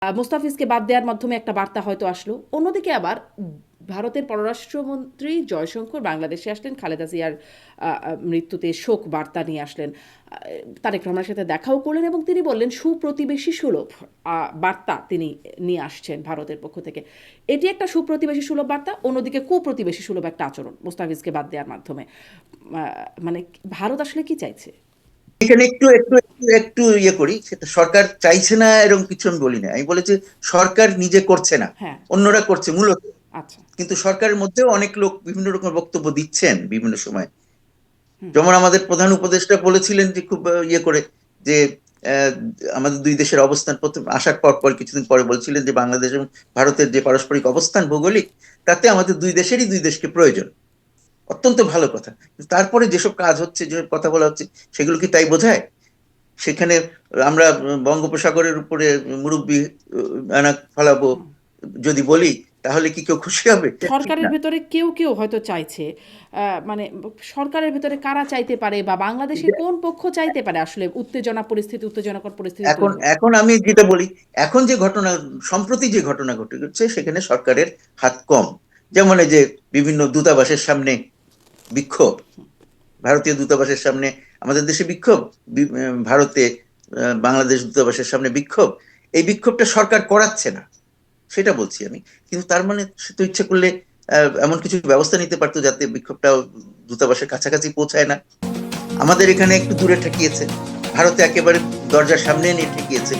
মোস্তাফিজকে বাদ দেওয়ার মাধ্যমে একটা বার্তা হয়তো আসলো। অন্যদিকে আবার ভারতের পররাষ্ট্রমন্ত্রী জয়শঙ্কর বাংলাদেশে আসলেন, খালেদা জিয়ার মৃত্যুতে শোক বার্তা নিয়ে আসলেন। তারেক রহমানের সাথে দেখাও করলেন এবং তিনি বললেন সুপ্রতিবেশী সুলভ বার্তা তিনি নিয়ে আসছেন ভারতের পক্ষ থেকে। এটি একটা সুপ্রতিবেশী সুলভ বার্তা, অন্যদিকে কুপ্রতিবেশী সুলভ একটা আচরণ মোস্তাফিজকে বাদ দেওয়ার মাধ্যমে। মানে ভারত আসলে কি চাইছে? এখানে একটু একটু একটু একটু ইয়ে করি, সেটা সরকার চাইছে না এরকম কিছু আমি বলি না, আমি বলেছি সরকার নিজে করছে না, হ্যাঁ। অন্যরা করছে মূলত। আচ্ছা। কিন্তু সরকারের মধ্যেও অনেক লোক বিভিন্ন রকম বক্তব্য দিচ্ছেন বিভিন্ন সময়। হুম। যেমন আমাদের প্রধান উপদেষ্টা বলেছিলেন যে খুব ইয়ে করে যে আহ, আমাদের দুই দেশের অবস্থান প্রথম আসার পর পর কিছুদিন পরে বলছিলেন যে বাংলাদেশ এবং ভারতের যে পারস্পরিক অবস্থান ভৌগোলিক, তাতে আমাদের দুই দেশকে প্রয়োজন। অত্যন্ত ভালো কথা, কিন্তু তারপরে যেসব কাজ হচ্ছে, যে কথা বলা হচ্ছে, সেগুলো কি তাই বোঝায়? সেখানে আমরা বঙ্গোপসাগরের উপরে মুরব্বি আনা ফলাবো হুম। যদি বলি, তাহলে কি কেউ খুশি হবে? এটা ঠিক সরকারের না। ভেতরে কেউ কেউ হয়তো চাইছে, মানে সরকারের ভেতরে কারা চাইতে পারে বা বাংলাদেশের যে কোন পক্ষ চাইতে পারে আসলে উত্তেজনাকর পরিস্থিতি এখন তৈরি হোক? এখন আমি যেটা বলি, এখন যে ঘটনা, সম্প্রতি যে ঘটনা ঘটেছে, সেখানে সরকারের হাত কম। যেমন এই যে বিভিন্ন দূতাবাসের সামনে বিক্ষোভ, ভারতীয় দূতাবাসের সামনে আমাদের দেশে বিক্ষোভ, ভারতে বাংলাদেশ দূতাবাসের সামনে বিক্ষোভ। এই বিক্ষোভটা সরকার করাচ্ছে না, সেটা বলছি আমি। কিন্তু তার মানে সে তো ইচ্ছে করলে এমন কিছু ব্যবস্থা নিতে পারতো যাতে বিক্ষোভটা দূতাবাসের কাছাকাছি পৌঁছায় না। আমাদের এখানে একটু দূরে ঠেকিয়েছে, ভারতে একেবারে দরজার সামনে নিয়ে ঠেকিয়েছে।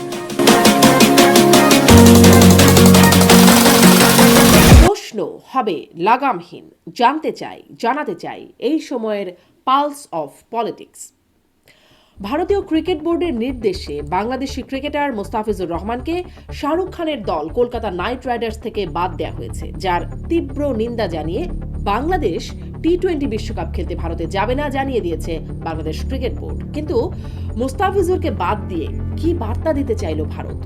প্রশ্ন হবে লাগামহীন। জানাতে চাই এই সময়ের পালস অফ পলিটিক্স। ভারতীয় ক্রিকেট বোর্ডের নির্দেশে বাংলাদেশি ক্রিকেটার মোস্তাফিজুর রহমানকে শাহরুখ খানের দল কলকাতা নাইট রাইডার্স থেকে বাদ দেওয়া হয়েছে, যার তীব্র নিন্দা জানিয়ে বাংলাদেশ টি-20 বিশ্বকাপ খেলতে ভারতে যাবে না জানিয়ে দিয়েছে বাংলাদেশ ক্রিকেট বোর্ড। কিন্তু মোস্তাফিজুরকে বাদ দিয়ে কি বার্তা দিতে চাইল ভারত?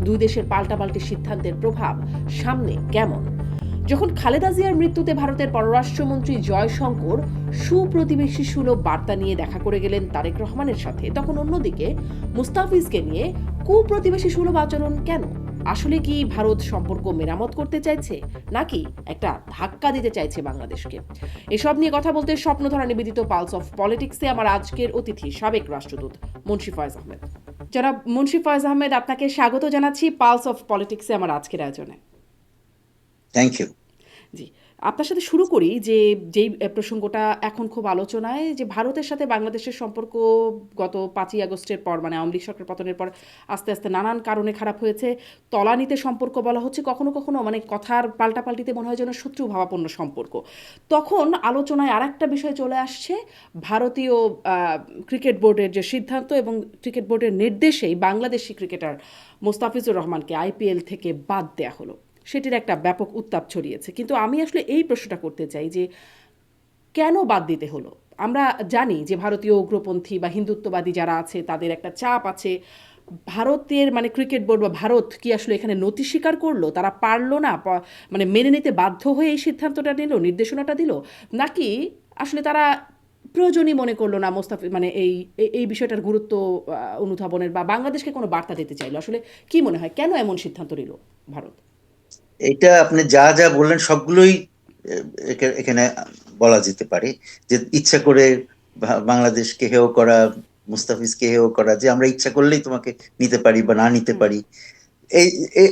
দুই দেশের পাল্টাপাল্টি সিদ্ধান্তের প্রভাব সামনে কেমন? যখন খালেদা জিয়ার মৃত্যুতে ভারতের পররাষ্ট্রমন্ত্রী জয়শঙ্কর সুপ্রতিবেশী সুলভ বার্তা নিয়ে দেখা করে গেলেন তারেক রহমানের সাথে, তখন অন্যদিকে মুস্তাফিজকে নিয়ে কুপ্রতিবেশী সুলভ আচরণ কেন? আসলে কি ভারত সম্পর্ক মেরামত করতে চাইছে, নাকি একটা ধাক্কা দিতে চাইছে বাংলাদেশকে? এসব নিয়ে কথা বলতে স্বপ্নধারা নিবেদিত পালস অফ পলিটিক্সে আমার আজকের অতিথি সাবেক রাষ্ট্রদূত মুন্সি ফয়েজ আহমেদ। যারা মুন্সি ফয়েজ আহমেদ, আপনাকে স্বাগত জানাচ্ছি পালস অফ পলিটিক্সে আমার আজকের আয়োজনে। Thank you. জি, আপনার সাথে শুরু করি যে যেই প্রসঙ্গটা এখন খুব আলোচনায়, যে ভারতের সাথে বাংলাদেশের সম্পর্ক গত 5ই আগস্টের পর, মানে আওয়ামী লীগ সরকার পতনের পর আস্তে আস্তে নানান কারণে খারাপ হয়েছে। তলানিতে সম্পর্ক বলা হচ্ছে, কখনো কখনো মানে কথার পাল্টাপাল্টিতে মনে হয় যেন শত্রু ভাবাপন্ন সম্পর্ক। তখন আলোচনায় আরেকটা বিষয় চলে আসছে, ভারতীয় ক্রিকেট বোর্ডের যে সিদ্ধান্ত এবং ক্রিকেট বোর্ডের নির্দেশেই বাংলাদেশি ক্রিকেটার মোস্তাফিজুর রহমানকে আইপিএল থেকে বাদ দেয়া হলো। সেটির একটা ব্যাপক উত্তাপ ছড়িয়েছে। কিন্তু আমি আসলে এই প্রশ্নটা করতে চাই যে কেন বাদ দিতে হলো? আমরা জানি যে ভারতীয় উগ্রপন্থী বা হিন্দুত্ববাদী যারা আছে তাদের একটা চাপ আছে। ভারতের মানে ক্রিকেট বোর্ড বা ভারত কি আসলে এখানে নতি স্বীকার করলো? তারা পারল না, মানে মেনে নিতে বাধ্য হয়ে এই সিদ্ধান্তটা নিল, নির্দেশনাটা দিল? নাকি আসলে তারা প্রয়োজনই মনে করলো না মানে এই বিষয়টার গুরুত্ব অনুধাবনের, বা বাংলাদেশকে কোনো বার্তা দিতে চাইলো? আসলে কি মনে হয় কেন এমন সিদ্ধান্ত নিল ভারত? এটা আপনি যা যা বললেন সবগুলোই এখানে বলা যেতে পারে। যে ইচ্ছা করে বাংলাদেশকে হেয় করা, মুস্তাফিজকে হেয় করা, যে আমরা ইচ্ছা করলেই তোমাকে নিতে পারি বা না নিতে হুম। পারি, এই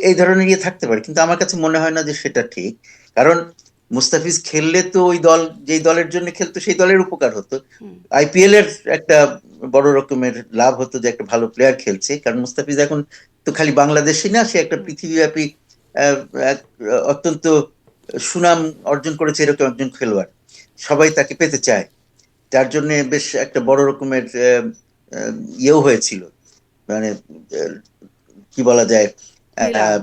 এই ধরনের ইয়ে থাকতে পারে, কিন্তু আমার কাছে মনে হয় না যে সেটা ঠিক। কারণ মুস্তাফিজ খেললে তো ওই দল, যেই দলের জন্য খেলতো সেই দলের উপকার হতো। হুম। আইপিএল এর একটা বড় রকমের লাভ হতো যে একটা ভালো প্লেয়ার খেলছে, কারণ মুস্তাফিজ এখন তো খালি বাংলাদেশি না, সে একটা হুম। পৃথিবীব্যাপী আহ, এক অত্যন্ত সুনাম অর্জন করেছে এরকম একজন খেলোয়াড়। সবাই তাকে পেতে চায়, যার জন্য বেশ একটা বড় রকমের ইয়েও হয়েছিল, মানে কি বলা যায়, নিলাম। আহ,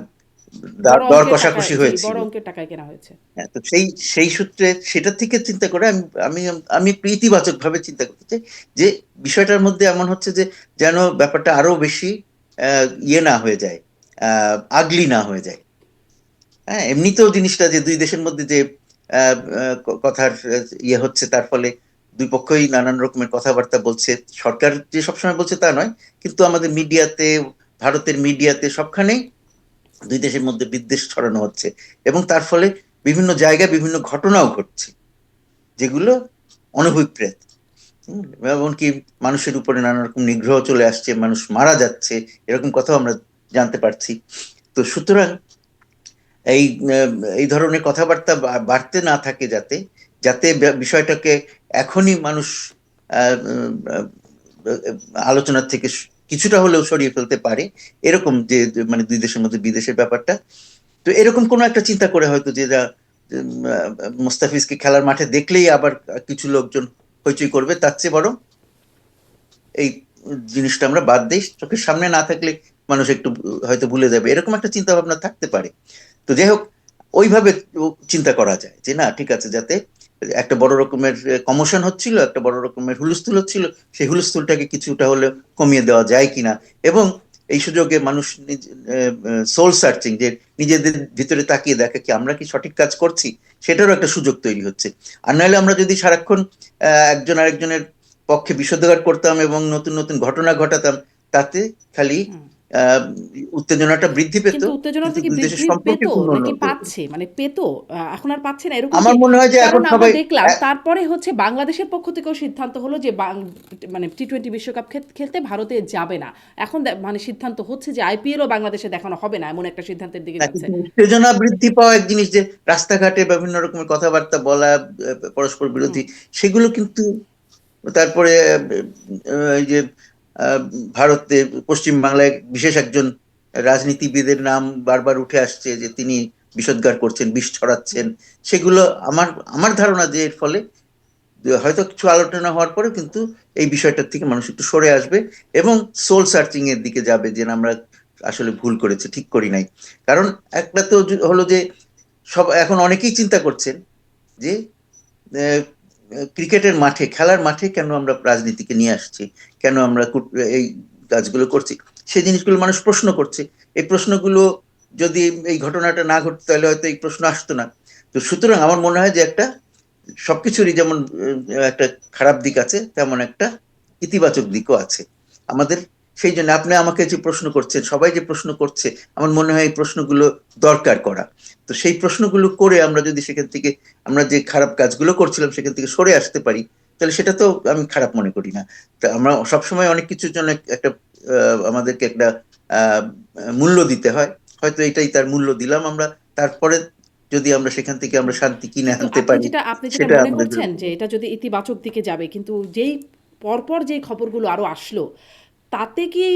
বড় দর অঙ্কের টাকায়, কষাকষি জি, হয়েছিল। বড় অঙ্কের টাকায় কেনা হয়েছে। হ্যাঁ, তো সেই সেই সূত্রে সেটা থেকে চিন্তা করে আমি আমি একটু ইতিবাচক ভাবে চিন্তা করতে চাই, যে বিষয়টার মধ্যে এমন হচ্ছে যে যেন ব্যাপারটা আরো বেশি ইয়ে না হয়ে যায়, আগলি না হয়ে যায়। হ্যাঁ, এমনিতেও জিনিসটা যে দুই দেশের মধ্যে যে কথার ইয়ে হচ্ছে, তার ফলে দুই পক্ষই নানান রকমের কথাবার্তা বলছে। সরকার যে সবসময় বলছে তা নয়, কিন্তু আমাদের মিডিয়াতে, ভারতের মিডিয়াতে, সবখানেই দুই দেশের মধ্যে বিদ্বেষ ছড়ানো হচ্ছে, এবং তার ফলে বিভিন্ন জায়গায় বিভিন্ন ঘটনাও ঘটছে যেগুলো অনভিপ্রেত। এমনকি মানুষের উপরে নানা রকম নিগ্রহ চলে আসছে, মানুষ মারা যাচ্ছে, এরকম কথাও আমরা জানতে পারছি। তো সুতরাং এই এই ধরনের কথাবার্তা বাড়তে না থাকে, যাতে যাতে বিষয়টাকে এখনই মানুষ আহ, আহ, আলোচনার থেকে কিছুটা হলেও সরিয়ে ফেলতে পারে, এরকম যে মানে দুই দেশের মধ্যে বিদেশের ব্যাপারটা। তো এরকম কোনো একটা চিন্তা করে হয়তো যে মোস্তাফিজকে খেলার মাঠে দেখলেই আবার কিছু লোকজন হইচই করবে, তার চেয়ে বরং এই জিনিসটা আমরা বাদ দিই, চোখের সামনে না থাকলে মানুষ একটু হয়তো ভুলে যাবে, এরকম একটা চিন্তা ভাবনা থাকতে পারে। তো যাই হোক, ওইভাবে চিন্তা করা যায় যে না ঠিক আছে, যাতে একটা বড় রকমের কমোশন হচ্ছিল, একটা বড় রকমের হুলস্থুল হচ্ছিল, সেই হুলস্থুলটাকে কিছুটা হলে কমিয়ে দেওয়া যায় কিনা, এবং এই সুযোগে মানুষ সোল সার্চিং, যে নিজেদের ভিতরে তাকিয়ে দেখে কি আমরা কি সঠিক কাজ করছি, সেটারও একটা সুযোগ তৈরি হচ্ছে। আর নাহলে আমরা যদি সারাক্ষণ একজন আরেকজনের পক্ষে বিষোদ্গার করতাম এবং নতুন নতুন ঘটনা ঘটাতাম, তাতে খালি হুম। আহ উত্তেজনাটা বৃদ্ধি পেত, কিন্তু উত্তেজনাটা কিন্তু কি দুই দেশের বৃদ্ধি পেত সম্পর্কের কোনো নাকি উন্নতি হতো না। পাচ্ছে, মানে পেত, এখন আর পাচ্ছে না এরকম কি? আমার মনে হয় যে কারণ এখন আমরা সবাই দেখলাম এ- তারপরে হচ্ছে বাংলাদেশের পক্ষ থেকেও সিদ্ধান্ত হলো যে মানে টি-20 বিশ্বকাপ খেলতে ভারতে যাবে না। এখন মানে সিদ্ধান্ত হচ্ছে যে আইপিএলও বাংলাদেশে দেখানো হবে না, এমন একটা সিদ্ধান্তের দিকে না, যাচ্ছে। কিন্তু উত্তেজনা বৃদ্ধি পাওয়া এক জিনিস, যে রাস্তাঘাটে বিভিন্ন রকমের কথাবার্তা বলা, পরস্পর হুম। বিরোধী, সেগুলো কিন্তু, তারপরে এই যে আহ, ভারতে পশ্চিম বাংলায় বিশেষ একজন রাজনীতিবিদের নাম বারবার উঠে আসছে, যে তিনি বিষোদ্গার করছেন, বিষ ছড়াচ্ছেন, সেগুলো আমার আমার ধারণা যে এর ফলে হয়তো কিছু আলোচনা হওয়ার পরে কিন্তু এই বিষয়টার থেকে মানুষ একটু সরে আসবে, এবং সোল সার্চিং এর দিকে যাবে, যে না, আমরা আসলে ভুল করেছি, ঠিক করি নাই। কারণ একটা তো হলো যে সব এখন অনেকেই চিন্তা করছেন যে আহ, ক্রিকেটের মাঠে, খেলার মাঠে কেন আমরা রাজনীতিকে নিয়ে আসছি, কেন আমরা এই কাজগুলো করছি, সেই জিনিসগুলো মানুষ প্রশ্ন করছে। এই প্রশ্নগুলো যদি এই ঘটনাটা না ঘটতো তাহলে হয়তো এই প্রশ্ন আসতো না। তো সুতরাং আমার মনে হয় যে একটা সবকিছুরই যেমন একটা খারাপ দিক আছে, তেমন একটা ইতিবাচক দিকও আছে আমাদের। সেই জন্য আপনি আমাকে যে প্রশ্ন করছেন, সবাই যে প্রশ্ন করছে, আমার মনে হয় এই প্রশ্নগুলো দরকার করা। তো সেই প্রশ্নগুলো করে আমরা যদি সেখান থেকে, আমরা যে খারাপ কাজগুলো করছিলাম সেখান থেকে সরে আসতে পারি, তাহলে সেটা তো আমি খারাপ মনে করি না। তা আমরা সবসময় অনেক কিছুর জন্য একটা আমাদেরকে একটা আহ মূল্য দিতে হয়, হয়তো এটাই তার মূল্য দিলাম আমরা। তারপরে যদি আমরা সেখান থেকে আমরা শান্তি কিনে কিন্তু আনতে আপনি পারি, যেটা সেটা মনে আমাদের করছেন জন্য। যে এটা যদি ইতিবাচক দিকে যাবে, কিন্তু যেই পরপর যেই খবরগুলো আরো আসলো, তাতে কি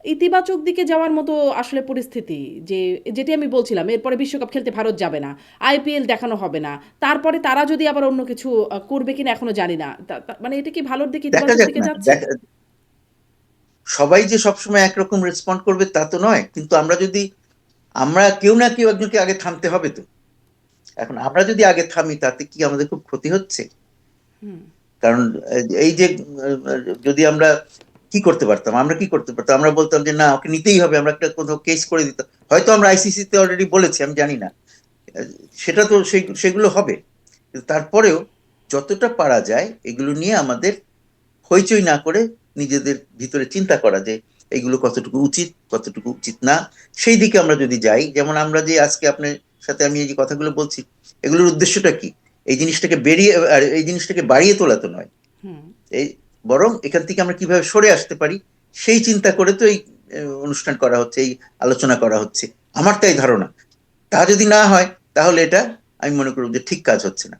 ইতিবাচক দিকে যাওয়ার মতো আসলে পরিস্থিতি? যে যেটি আমি বলছিলাম, এরপরে বিশ্বকাপ খেলতে ভারত যাবে না, আইপিএল দেখানো হবে না, তারপরে তারা যদি আবার অন্য কিছু করবে কিনা এখনো জানি না, মানে এটা কি ভালোর দিকে, দেখা ইতিবাচক যাক দিকে না, যাচ্ছে? সবাই যে সবসময় একরকম রেসপন্ড করবে তা তো নয়, কিন্তু আমরা যদি, আমরা কেউ না কেউ একজনকে আগে থামতে হবে তো। এখন আমরা যদি আগে থামি, তাতে কি আমাদের খুব ক্ষতি হচ্ছে? কারণ এই যে যদি আমরা কি করতে পারতাম, আমরা কি করতে পারতাম, আমরা বলতাম যে না, ওকে নিতেই হবে, আমরা একটা কোথাও কেস করে দিতাম, হয়তো আমরা আইসিসি তে অলরেডি বলেছি, আমি জানি না। আহ, সেটা তো সেগুলো হবে, কিন্তু তারপরেও যতটা পারা যায় এগুলো নিয়ে আমাদের হইচই না করে নিজেদের ভিতরে চিন্তা করা, যে এইগুলো কতটুকু উচিত, কতটুকু উচিত না, সেই দিকে আমরা যদি যাই। যেমন আমরা যে আজকে আপনার সাথে আমি এই যে কথাগুলো বলছি, এগুলোর উদ্দেশ্যটা কি? এই জিনিসটাকে এই জিনিসটাকে বাড়িয়ে তোলা তো নয়, এই বরং এখান থেকে আমরা কিভাবে সরে আসতে পারি, সেই চিন্তা করে তো এই অনুষ্ঠান করা হচ্ছে, এই আলোচনা করা হচ্ছে। আমার তাই ধারণা, তা যদি না হয় তাহলে এটা আমি মনে করব যে ঠিক কাজ হচ্ছে না।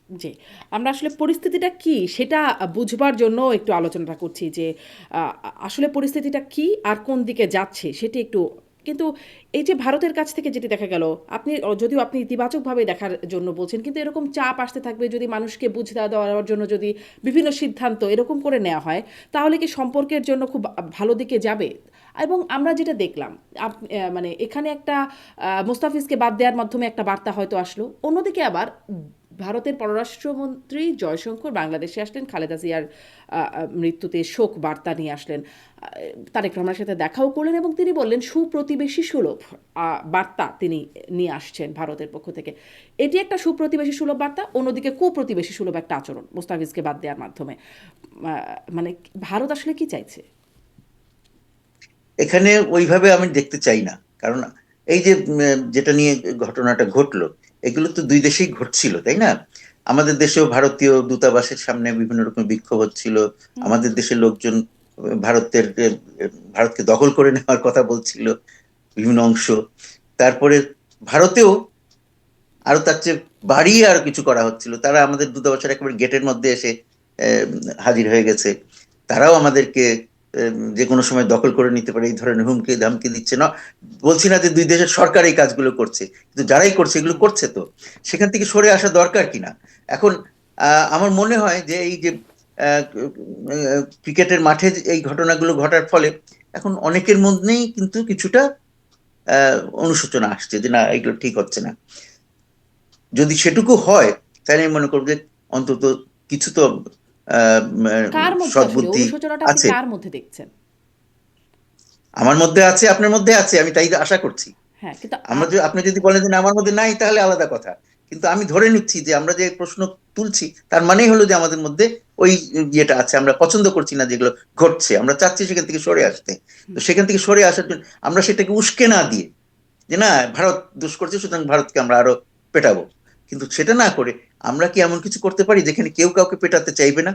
জি, আমরা আসলে পরিস্থিতিটা কি সেটা বুঝবার জন্য একটু আলোচনাটা করছি যে আসলে পরিস্থিতিটা কি আর কোন দিকে যাচ্ছে সেটি একটু। কিন্তু এই যে ভারতের কাছ থেকে যেটি দেখা গেল, আপনি যদিও আপনি ইতিবাচকভাবে দেখার জন্য বলছেন, কিন্তু এরকম চাপ আসতে থাকবে যদি মানুষকে বুঝতে দেওয়ার জন্য যদি বিভিন্ন সিদ্ধান্ত এরকম করে নেওয়া হয়, তাহলে কি সম্পর্কের জন্য খুব ভালো দিকে যাবে? এবং আমরা যেটা দেখলাম, মানে এখানে একটা মোস্তাফিজকে বাদ দেওয়ার মাধ্যমে একটা বার্তা হয়তো আসলো, অন্যদিকে আবার ভারতের পররাষ্ট্রমন্ত্রী জয়শঙ্কর বাংলাদেশে আসলেন, খালেদা জিয়ার মৃত্যুতে শোক বার্তা নিয়ে আসলেন, তারেক রহমানের সাথে দেখাও করলেন এবং তিনি বললেন সুপ্রতিবেশী সুলভ বার্তা তিনি নিয়ে আসছেন ভারতের পক্ষ থেকে। এটি একটা সুপ্রতিবেশী সুলভ বার্তা, অন্যদিকে কুপ্রতিবেশী সুলভ একটা আচরণ মোস্তাফিজকে বাদ দেওয়ার মাধ্যমে। মানে ভারত আসলে কি চাইছে? এখানে ওইভাবে আমি দেখতে চাই না। কারণ এই যে যেটা নিয়ে ঘটনাটা ঘটলো, এগুলো তো দুই দেশেই ঘটছিল, তাই না? আমাদের দেশেও ভারতীয় দূতাবাসের সামনে বিভিন্ন রকম বিক্ষোভ হচ্ছিল। হুম হুম। আমাদের দেশের লোকজন ভারতের ভারতকে দখল করে নেওয়ার কথা বলছিল বিভিন্ন অংশ। তারপরে ভারতেও আরো তার চেয়ে বাড়িয়ে আরো কিছু করা হচ্ছিল, তারা আমাদের দূতাবাসের একেবারে গেটের মধ্যে এসে আহ, হাজির হয়ে গেছে। তারাও আমাদেরকে যে কোনো সময় দখল করে নিতে পারে এই ধরনের হুমকি ধামকি দিচ্ছে না। বলছি না যে দুই দেশের সরকার এই কাজগুলো করছে, কিন্তু যারাই করছে এগুলো হুম। করছে তো সেখান থেকে সরে আসা দরকার কিনা এখন। আমার মনে হয় যে এই যে ক্রিকেটের মাঠে এই ঘটনাগুলো ঘটার ফলে এখন অনেকের মধ্যেই কিন্তু কিছুটা অনুশোচনা আসছে যে না, এগুলো ঠিক হচ্ছে না। যদি সেটুকু হয় তাহলে আমি মনে করবো যে অন্তত কিছু তো কার মধ্যে আসলে সদ্বুদ্ধি অনুশোচনাটা আপনি আছে। কার মধ্যে দেখছেন? আমার মধ্যে আছে, আপনার মধ্যে আছে, আমি তাই আশা করছি। হ্যাঁ, কিন্তু আপনি যদি বলেন যে না, আমার মধ্যে নাই, তাহলে আলাদা কথা। কিন্তু আমি ধরে নিচ্ছি যে আমরা যে প্রশ্ন তুলছি তার মানেই হলো যে আমাদের মধ্যে ওই ইয়েটা আছে, আমরা পছন্দ করছি না যেগুলো ঘটছে, আমরা চাচ্ছি সেখান থেকে সরে আসতে। তো হুম, সেখান থেকে সরে আসার জন্য আমরা সেটাকে উস্কে না দিয়ে যে না, ভারত দোষ করছে সুতরাং ভারতকে আমরা আরো পেটাবো, কিন্তু সেটা না করে আমরা কি এমন কিছু করতে পারি যেখানে কেউ কাউকে পেটাতে চাইবে না,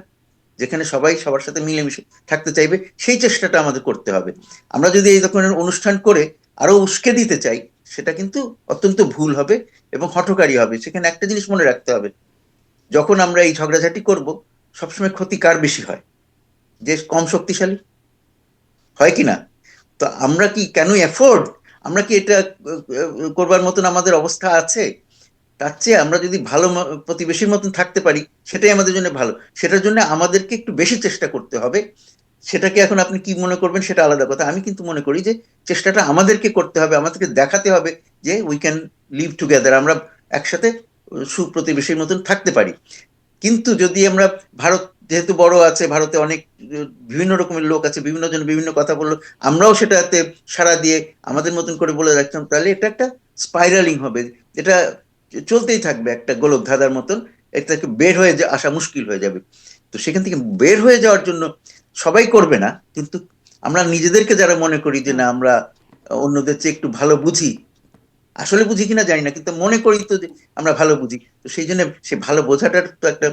যেখানে সবাই সবার সাথে মিলেমিশে থাকতে চাইবে? সেই চেষ্টাটা আমাদের করতে হবে। আমরা যদি এই ধরনের অনুষ্ঠান করে আরো উস্কে দিতে চাই, সেটা কিন্তু অত্যন্ত ভুল হবে এবং হঠকারী হবে। সেখানে একটা জিনিস মনে রাখতে হবে, যখন আমরা এই ঝগড়াঝাটি করব, সবসময় ক্ষতি কার বেশি হয়? যে কম শক্তিশালী, হয় কি না? তো আমরা কি কেন এফোর্ড, আমরা কি এটা করবার মতন আমাদের অবস্থা আছে? তার চেয়ে আমরা যদি ভালো প্রতিবেশীর মতন থাকতে পারি, সেটাই আমাদের জন্য ভালো। সেটার জন্য আমাদেরকে একটু বেশি চেষ্টা করতে হবে। সেটাকে এখন আপনি কি মনে করবেন সেটা আলাদা কথা। আমি কিন্তু মনে করি যে চেষ্টাটা আমাদেরকে করতে হবে, আমাদেরকে দেখাতে হবে যে উই ক্যান লিভ টুগেদার, আমরা একসাথে সুপ্রতিবেশীর মতন থাকতে পারি। কিন্তু যদি আমরা, ভারত যেহেতু বড় আছে, ভারতে অনেক বিভিন্ন রকমের লোক আছে, বিভিন্ন জন বিভিন্ন কথা বললো, আমরাও সেটাতে সাড়া দিয়ে আমাদের মতন করে বলে রাখতাম, তাহলে এটা একটা স্পাইরালিং হবে। এটা চলতেই থাকবে একটা গোলক ধাঁধার মতন। এটা থেকে বের হয়ে আসা মুশকিল হয়ে যাবে। তো সেখান থেকে বের হয়ে যাওয়ার জন্য সবাই করবে না, কিন্তু আমরা নিজেদেরকে যারা মনে করি যে হুম। না, আমরা অন্যদের চেয়ে একটু ভালো বুঝি, আসলে বুঝি কিনা জানি না, কিন্তু মনে করি তো যে আমরা ভালো বুঝি, তো সেই জন্য সে ভালো বোঝাটার তো একটা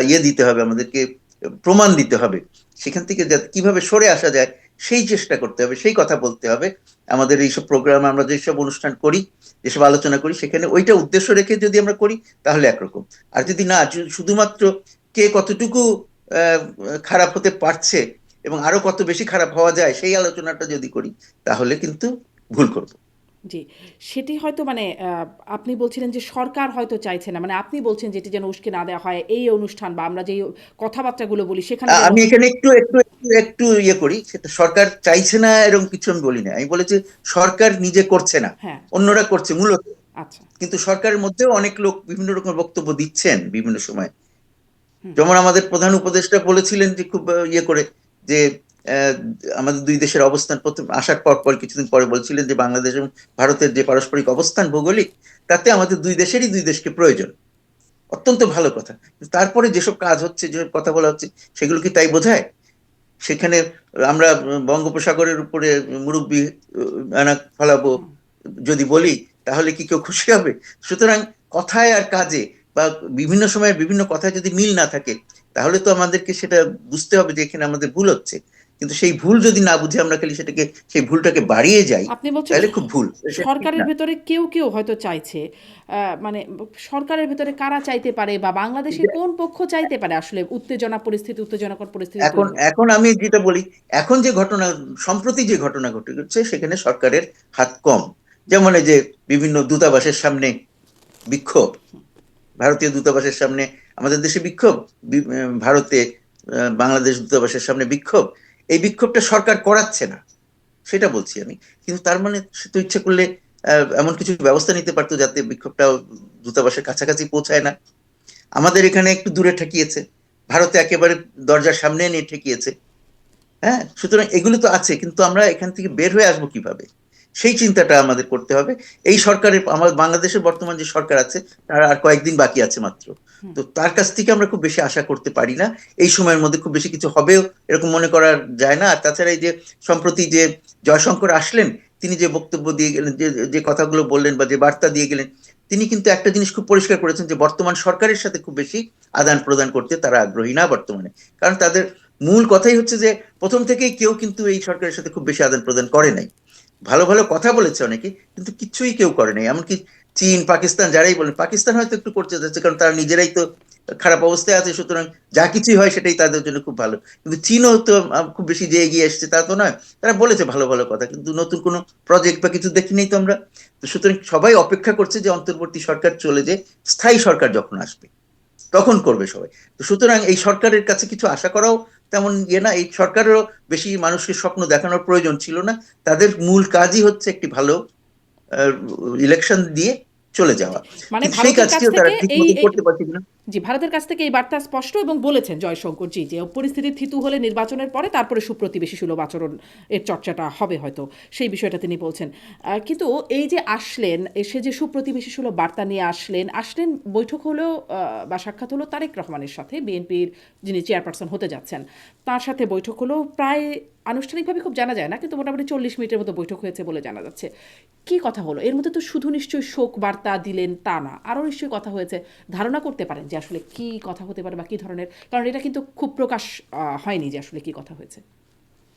ইয়ে দিতে হবে আমাদেরকে, প্রমাণ দিতে হবে। সেখান থেকে কিভাবে সরে আসা যায় সেই চেষ্টা করতে হবে, সেই কথা বলতে হবে। আমাদের এইসব প্রোগ্রাম, আমরা যেসব অনুষ্ঠান করি, যেসব আলোচনা করি, সেখানে ওইটা উদ্দেশ্য রেখে যদি আমরা করি তাহলে একরকম। আর যদি না, শুধুমাত্র কে কতটুকু আহ, খারাপ হতে পারছে এবং আরো কত বেশি খারাপ হওয়া যায় সেই আলোচনাটা যদি করি, তাহলে কিন্তু ভুল করবো। জি, সেটি হয়তো মানে আপনি বলছিলেন যে সরকার হয়তো চাইছে না। মানে আপনি বলছেন যেটি যেন উস্কে না দেওয়া হয় এই অনুষ্ঠান বা আমরা যেই কথাবার্তাগুলো বলি সেখানে যেন আমি এখানে একটু একটু একটু একটু ইয়ে করি, সেটা সরকার চাইছে না এরকম কিছু আমি বলি না, আমি বলেছি সরকার নিজে করছে না, হ্যাঁ, অন্যরা করছে মূলত। আচ্ছা। কিন্তু সরকারের মধ্যেও অনেক লোক বিভিন্ন রকম বক্তব্য দিচ্ছেন বিভিন্ন সময়। হুম, যেমন আমাদের প্রধান উপদেষ্টা বলেছিলেন যে খুব ইয়ে করে যে আহ, আমাদের দুই দেশের অবস্থান, প্রথম আসার পর পর কিছুদিন পরে বলছিলেন যে বাংলাদেশ এবং ভারতের যে পারস্পরিক অবস্থান ভৌগোলিক, তাতে আমাদের দুই দেশেরই দুই দেশকে প্রয়োজন। অত্যন্ত ভালো কথা, কিন্তু তারপরে যেসব কাজ হচ্ছে, যেসব কথা বলা হচ্ছে, সেগুলো কি তাই বোঝায়? সেখানে আমরা বঙ্গোপসাগরের উপরে মুরব্বি আনা ফলাবো হুম। যদি বলি, তাহলে কি কেউ খুশি হবে? সুতরাং কথায় আর কাজে বা বিভিন্ন সময় বিভিন্ন কথায় যদি মিল না থাকে, তাহলে তো আমাদেরকে সেটা বুঝতে হবে যে এখানে আমাদের ভুল হচ্ছে। কিন্তু সেই ভুল যদি না বুঝে আমরা খালি সেটাকে, সেই ভুলটাকে বাড়িয়ে যাই, আপনি বলছেন তাহলে খুব ভুল, সেটা ঠিক সরকারের না। ভেতরে কেউ হয়তো চাইছে। মানে সরকারের ভেতরে কারা চাইতে পারে বা বাংলাদেশের কোন পক্ষ চাইতে পারে আসলে উত্তেজনাকর পরিস্থিতি এখন তৈরি হোক? এখন আমি যেটা বলি, এখন যে ঘটনা, সম্প্রতি যে ঘটনা ঘটে যাচ্ছে, সেখানে সরকারের হাত কম। যেমন এই যে বিভিন্ন দূতাবাসের সামনে বিক্ষোভ, ভারতীয় দূতাবাসের সামনে আমাদের দেশে বিক্ষোভ, ভারতে বাংলাদেশ দূতাবাসের সামনে বিক্ষোভ। এই বিক্ষোভটা সরকার করাচ্ছে না, সেটা বলছি আমি। কিন্তু তার মানে সে তো ইচ্ছে করলে এমন কিছু ব্যবস্থা নিতে পারতো যাতে বিক্ষোভটা দূতাবাসের কাছাকাছি পৌঁছায় না। আমাদের এখানে একটু দূরে ঠেকিয়েছে, ভারতে একেবারে দরজার সামনে নিয়ে ঠেকিয়েছে। হ্যাঁ, সুতরাং এগুলো তো আছে, কিন্তু আমরা এখান থেকে বের হয়ে আসবো কিভাবে, সেই চিন্তাটা আমাদের করতে হবে। এই সরকারের, আমার বাংলাদেশের বর্তমান যে সরকার আছে, তার আর কয়েকদিন বাকি আছে মাত্র। হুম। তো তার কাছ থেকে আমরা খুব বেশি আশা করতে পারি না, এই সময়ের মধ্যে খুব বেশি কিছু হবেও এরকম মনে করা যায় না। আর তাছাড়া এই যে সম্প্রতি যে জয়শঙ্কর আসলেন, তিনি যে বক্তব্য দিয়ে গেলেন, যে যে কথাগুলো বললেন বা যে বার্তা দিয়ে গেলেন, তিনি কিন্তু একটা জিনিস খুব পরিষ্কার করেছেন যে বর্তমান সরকারের সাথে খুব বেশি আদান প্রদান করতে তারা আগ্রহী না বর্তমানে। কারণ তাদের মূল কথাই হচ্ছে যে প্রথম থেকেই কেউ কিন্তু এই সরকারের সাথে খুব বেশি আদান প্রদান করে নাই। ভালো ভালো কথা বলেছে অনেকে, কিন্তু কিছুই কেউ করে নাই। এমনকি চীন, পাকিস্তান যারাই বলেন, পাকিস্তান হয়তো একটু করতে যাচ্ছে কারণ তারা নিজেরাই তো খারাপ অবস্থায় আছে, সুতরাং যা কিছুই হয় সেটাই তাদের জন্য খুব ভালো। কিন্তু চীনও তো খুব বেশি যে এগিয়ে এসছে তা তো নয়। তারা বলেছে ভালো ভালো কথা, কিন্তু নতুন কোনো প্রজেক্ট বা কিছু দেখিনি তো আমরা। তো সুতরাং সবাই অপেক্ষা করছে যে অন্তর্বর্তী সরকার চলে, যে স্থায়ী সরকার যখন আসবে তখন করবে সবাই। তো সুতরাং এই সরকারের কাছে কিছু আশা করাও তেমন ইয়ে না। এই সরকারেরও বেশি মানুষকে স্বপ্ন দেখানোর প্রয়োজন ছিল না। তাদের মূল কাজই হচ্ছে একটি ভালো ইলেকশন দিয়ে চলে যাওয়া। মানে কিন্তু সেই ভারতের কাছ কাজটিও তারা থেকে ঠিক এই মতো এই করতে পারছে কিনা। জি, ভারতের কাছ থেকে এই বার্তা স্পষ্ট এবং বলেছেন জয়শঙ্কর জি যে পরিস্থিতি থিতু হলে নির্বাচনের পরে তারপরে সুপ্রতিবেশী সুলভ আচরণ এর চর্চাটা হবে হয়তো, সেই বিষয়টা তিনি বলছেন। কিন্তু এই যে আসলেন, এসে যে সুপ্রতিবেশী সুলভ বার্তা নিয়ে আসলেন বৈঠক হলো বা সাক্ষাৎ হলো তারেক রহমানের সাথে, বিএনপির যিনি চেয়ারপারসন হতে যাচ্ছেন তার সাথে বৈঠক হলো। প্রায় আনুষ্ঠানিকভাবে খুব জানা যায় না, কিন্তু মোটামুটি 40 মিনিটের মতো বৈঠক হয়েছে বলে জানা যাচ্ছে। কি কথা হলো এর মধ্যে? তো শুধু নিশ্চয়ই শোক বার্তা দিলেন তা না, আরও নিশ্চয়ই কথা হয়েছে। ধারণা করতে পারেন যে আসলে কি কথা হতে পারে বা কি ধরনের, কারণ এটা কিন্তু খুব প্রকাশ হয়নি যে আসলে কি কথা হয়েছে।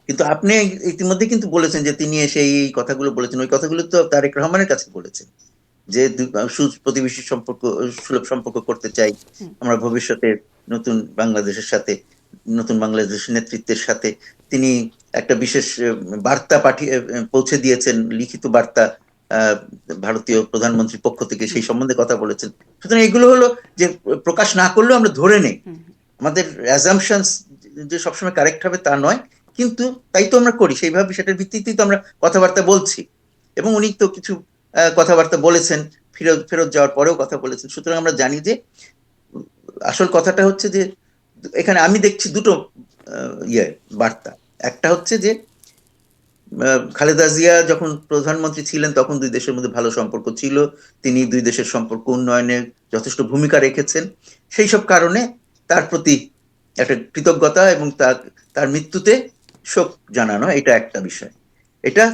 কিন্তু আপনি ইতিমধ্যে কিন্তু বলেছেন যে তিনি এসে এই কথাগুলো বলেছেন, ওই কথাগুলো তো তারেক রহমানের কাছে বলেছেন যে প্রতিবেশী সম্পর্ক, সুলভ সম্পর্ক করতে চাই আমরা ভবিষ্যতে নতুন বাংলাদেশের সাথে, নতুন বাংলাদেশের নেতৃত্বের সাথে। তিনি একটা বিশেষ বার্তা পাঠিয়ে পৌঁছে দিয়েছেন, লিখিত বার্তা আহ, ভারতীয় প্রধানমন্ত্রীর পক্ষ থেকে, সেই সম্বন্ধে কথা বলেছেন। সুতরাং এগুলো হলো যে প্রকাশ না করলেও আমরা ধরে নেই, আমাদের অ্যাজাম্পশনস যে সবসময় কারেক্ট হবে তা নয়, কিন্তু তাই তো আমরা করি, সেইভাবে সেটার ভিত্তিতেই তো আমরা কথাবার্তা বলছি। এবং উনি তো কিছু কথাবার্তা বলেছেন, ফেরত ফেরত যাওয়ার পরেও কথা বলেছেন। সুতরাং আমরা জানি যে আসল কথাটা হচ্ছে যে এখানে আমি দেখছি দুটো ইয়ে বার্তা। একটা হচ্ছে যে খালেদা জিয়া যখন প্রধানমন্ত্রী ছিলেন তখন দুই দেশের মধ্যে ভালো সম্পর্ক ছিল, তিনি দুই দেশের সম্পর্ক উন্নয়নে যথেষ্ট ভূমিকা রেখেছেন। সেই সব কারণে তার প্রতি একটা কৃতজ্ঞতা এবং তার তার মৃত্যুতে শোক জানানো, এটা একটা বিষয়। এটা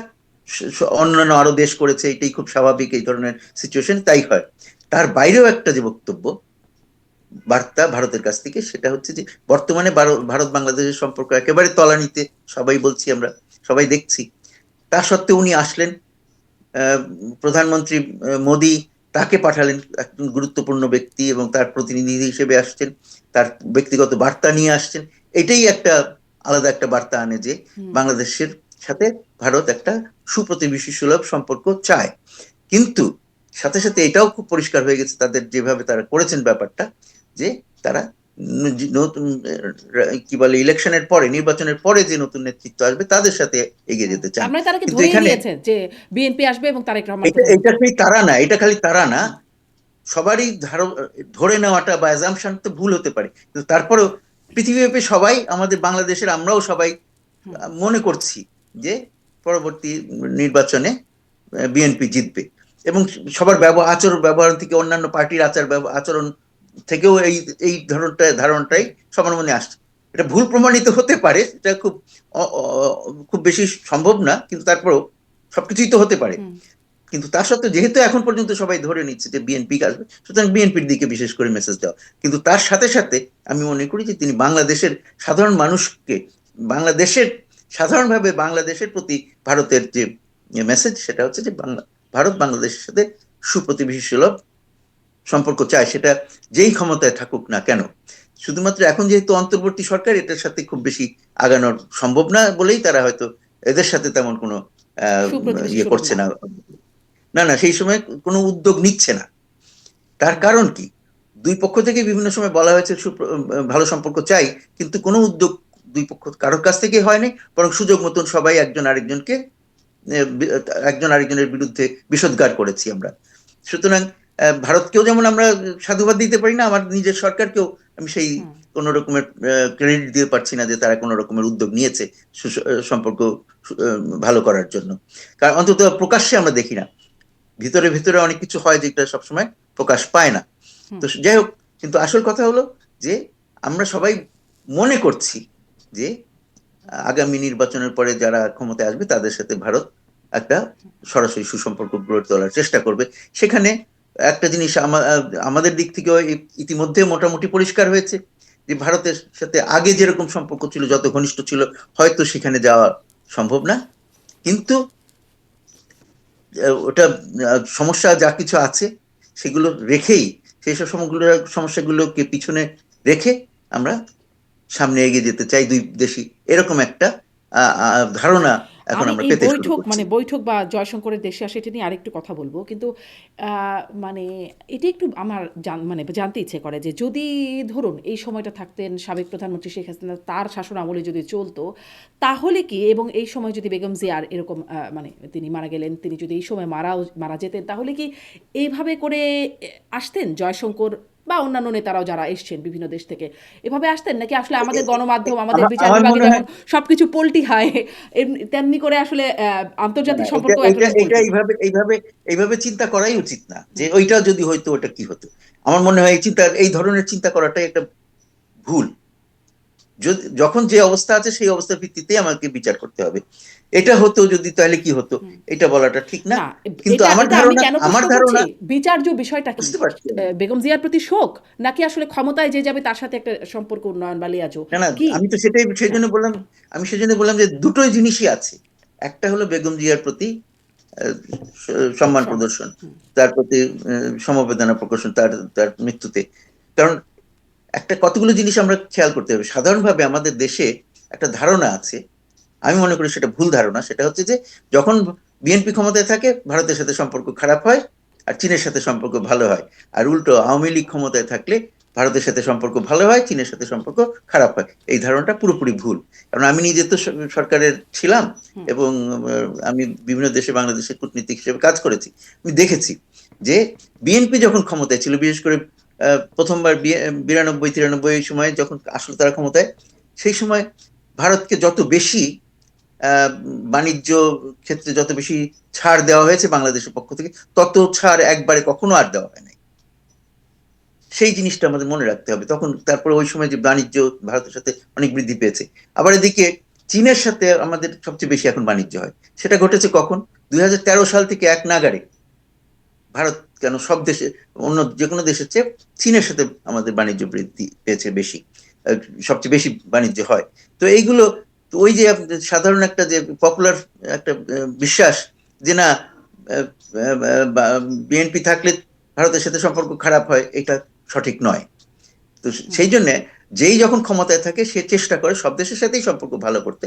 অন্যান্য আরো দেশ করেছে, এটাই খুব স্বাভাবিক, এই ধরনের সিচুয়েশন তাই হয়। তার বাইরেও একটা যে বক্তব্য, বার্তা ভারতের কাছ থেকে, সেটা হচ্ছে যে বর্তমানে ভারত বাংলাদেশের সম্পর্ক একেবারে তলানিতে, সবাই বলছি আমরা, সবাই দেখছি। তা সত্ত্বেও উনি আসলেন, প্রধানমন্ত্রী মোদী তাকে পাঠালেন, একজন গুরুত্বপূর্ণ ব্যক্তি এবং তার প্রতিনিধি হিসেবে আসছেন, তার ব্যক্তিগত বার্তা নিয়ে আসছেন। এটাই একটা আলাদা একটা বার্তা আনে যে বাংলাদেশের সাথে ভারত একটা সুপ্রতিবেশী সুলভ সম্পর্ক চায়। কিন্তু সাথে সাথে এটাও খুব পরিষ্কার হয়ে গেছে তাদের, যেভাবে তারা করেছেন ব্যাপারটা, যে তারা নতুন কি বলে ইলেকশনের পরে, নির্বাচনের পরে যে নতুন নেতৃত্ব আসবে তাদের সাথে এগিয়ে যেতে চান। তার মানে তারা কি কিন্তু ধরেই এখানে নিয়েছে যে বিএনপি আসবে এবং তারেক রহমান এটা এটা প্রধানমন্ত্রী? খালি তারা না, এটা খালি তারা না, সবারই ধরে নেওয়াটা বা অ্যাজাম্পশন তো ভুল হতে পারে, কিন্তু তারপরেও পৃথিবীব্যাপী সবাই, আমাদের বাংলাদেশের আমরাও সবাই মনে করছি যে পরবর্তী নির্বাচনে বিএনপি জিতবে। এবং সবার ব্যবহার থেকে, অন্যান্য পার্টির আচরণ থেকেও এই এই ধারণাটাই সবার মনে আসছে। এটা ভুল প্রমাণিত হতে পারে, এটা খুব বেশি সম্ভব না, কিন্তু তারপরেও সবকিছুই তো হতে পারে। কিন্তু তার সত্ত্বেও যেহেতু এখন পর্যন্ত সবাই ধরে নিচ্ছে যে বিএনপি আসবে, সুতরাং বিএনপির দিকে বিশেষ করে মেসেজ দেওয়া। কিন্তু তার সাথে সাথে আমি মনে করি যে তিনি বাংলাদেশের সাধারণ মানুষকে, বাংলাদেশের সাধারণভাবে বাংলাদেশের প্রতি ভারতের যে মেসেজ, সেটা হচ্ছে যে ভারত বাংলাদেশের সাথে সুপ্রতিবেশী সুলভ সম্পর্ক চায়, সেটা যেই ক্ষমতায় থাকুক না কেন। শুধুমাত্র এখন যেহেতু অন্তর্বর্তী সরকার, এটার সাথে খুব বেশি আগানোর সম্ভব না বলেই তারা হয়তো এদের সাথে তেমন কোনো সুপ্রতিবেশী ইয়ে সুলভ করছে না। না। না না, সেই সময় কোনো উদ্যোগ নিচ্ছে না। তার কারণ কি? দুই পক্ষ থেকে বিভিন্ন সময় বলা হয়েছে ভালো সম্পর্ক চাই, কিন্তু কোনো উদ্যোগ দুই পক্ষ কারোর কাছ থেকে হয়নি, বরং সুযোগ মতন সবাই একজন আরেকজনের বিরুদ্ধে বিষোদ্গার করেছি আমরা। সুতরাং ভারতকেও যেমন আমরা সাধুবাদ দিতে পারি না, আমার নিজের সরকারকেও আমি সেই কোন রকমের ক্রেডিট দিতে পারছি না যে তারা কোন রকমের উদ্যোগ নিয়েছে সম্পর্ক ভালো করার জন্য। কারণ অন্তত প্রকাশ্যে আমরা দেখি না, ভিতরে ভিতরে অনেক কিছু হয় যেটা সবসময় প্রকাশ পায় না। তো যাই হোক, কিন্তু আসল কথা হলো যে আমরা সবাই মনে করছি যে আগামী নির্বাচনের পরে যারা ক্ষমতায় আসবে তাদের সাথে ভারত একটা সরাসরি সুসম্পর্ক গড়ে তোলার চেষ্টা করবে। সেখানে একটা জিনিস আমাদের দিক থেকে ইতিমধ্যে মোটামুটি পরিষ্কার হয়েছে যে ভারতের সাথে আগে যেরকম সম্পর্ক ছিল, যত ঘনিষ্ঠ ছিল, হয়তো সেখানে যাওয়া সম্ভব না। কিন্তু ওটা সমস্যা যা কিছু আছে সেগুলো রেখেই, সেই সব সমস্যাগুলোকে পিছনে রেখে আমরা সামনে এগিয়ে যেতে চাই দুই দেশই, এরকম একটা আচ্ছা, ধারণা এখন আমি আমরা এই পেতে শুরু বৈঠক করছি। মানে বৈঠক বা জয়শঙ্করের দেশে আসে এটা নিয়ে আরেকটু কথা বলবো, কিন্তু মানে এটা একটু আমার মানে জানতে ইচ্ছে করে যে যদি ধরুন এই সময়টা থাকতেন সাবেক প্রধানমন্ত্রী শেখ হাসিনা, তার শাসন আমলে যদি চলতো, তাহলে কি, এবং এই সময় যদি বেগম জিয়ার এরকম মানে তিনি মারা গেলেন, তিনি যদি এই সময় মারা যেতেন, তাহলে কি এইভাবে করে আসতেন জয়শঙ্কর বা অন্যান্য নেতারাও যারা এসছেন বিভিন্ন দেশ থেকে, এভাবে আসতেন, নাকি আসলে আমাদের গণমাধ্যম, আমাদের বিচার আমার বিভাগে মনে হয় যেমন সবকিছু পল্টি হয়, তেমনি করে আসলে না, না, আন্তর্জাতিক এটা সম্পর্ক এটা এখনো এটা পল্টি? এইভাবে এইভাবে এইভাবে চিন্তা করাই উচিত না, যে হুম, ওইটা যদি হয়তো ওটা কি হতো। আমার মনে হয় এই ধরনের চিন্তা করাটাই একটা ভুল। যখন যে অবস্থা আছে সেই অবস্থার ভিত্তিতে আমাকে বিচার করতে হবে। এটা হতো যদি, তাহলে কি হতো হুম। এটা বলাটা ঠিক না। না, কিন্তু এটা আমার এটা আমি ধারণা, কেন আমার প্রশ্ন করছি, ধারণা বিচার্য বিষয়টা কি? বুঝতে পারছি আমি। বেগম জিয়ার প্রতি শোক, নাকি আসলে ক্ষমতায় যে যাবে তার সাথে একটা সম্পর্ক উন্নয়ন বা লিয়াজো না, না, কি? আমি তো সেটাই সেই হ্যাঁ, জন্য বললাম। আমি সেজন্য বললাম যে দুটোই জিনিসই আছে। একটা হলো বেগম জিয়ার প্রতি আহ, সম্মান সম প্রদর্শন, হুম, তার প্রতি সমবেদনা প্রকাশন, তার তার মৃত্যুতে। কারণ একটা কতগুলো জিনিস আমরা খেয়াল করতে হবে। সাধারণভাবে আমাদের দেশে একটা ধারণা আছে, আমি মনে করি সেটা ভুল ধারণা। সেটা হচ্ছে যে যখন বিএনপি ক্ষমতায় থাকে ভারতের সাথে সম্পর্ক খারাপ হয়, আর চীনের সাথে সম্পর্ক ভালো হয়। আর উল্টো আওয়ামী লীগ ক্ষমতায় থাকলে ভারতের সাথে সম্পর্ক ভালো হয়, চীনের সাথে সম্পর্ক খারাপ হয়। এই ধারণাটা পুরোপুরি ভুল। কারণ আমি নিজে তো সরকারের ছিলাম, হুম, এবং আমি বিভিন্ন দেশে বাংলাদেশের কূটনীতিক হিসেবে কাজ করেছি। আমি দেখেছি যে বিএনপি যখন ক্ষমতায় ছিল, বিশেষ করে প্রথমবার 92-93 এই সময় যখন আসলে তারা ক্ষমতায়, সেই সময় ভারতকে যত বেশি আহ, বাণিজ্য ক্ষেত্রে যত বেশি ছাড় দেওয়া হয়েছে বাংলাদেশের পক্ষ থেকে, তত ছাড় একবারে কখনো আর দেওয়া হয় নাই। সেই জিনিসটা আমাদের মনে রাখতে হবে। তখন তারপরে ওই সময় যে বাণিজ্য ভারতের সাথে অনেক বৃদ্ধি পেয়েছে। আবার এদিকে চীনের সাথে আমাদের সবচেয়ে বেশি এখন বাণিজ্য হয়। সেটা ঘটেছে কখন? 2013 সাল থেকে এক নাগাড়ে ভারত কেন সব দেশে, অন্য যে কোনো দেশের চেয়ে চীনের সাথে আমাদের বাণিজ্য বৃদ্ধি পেয়েছে বেশি। আহ, সবচেয়ে বেশি বাণিজ্য হয়। তো এইগুলো, তো ওই যে সাধারণ একটা যে পপুলার একটা বিশ্বাস যে না, বিএনপি থাকলে ভারতের সাথে সম্পর্ক খারাপ হয়, এটা সঠিক নয়। তো হুম। সেই জন্য যেই যখন ক্ষমতায় থাকে সে চেষ্টা করে সব দেশের সাথেই সম্পর্ক ভালো করতে।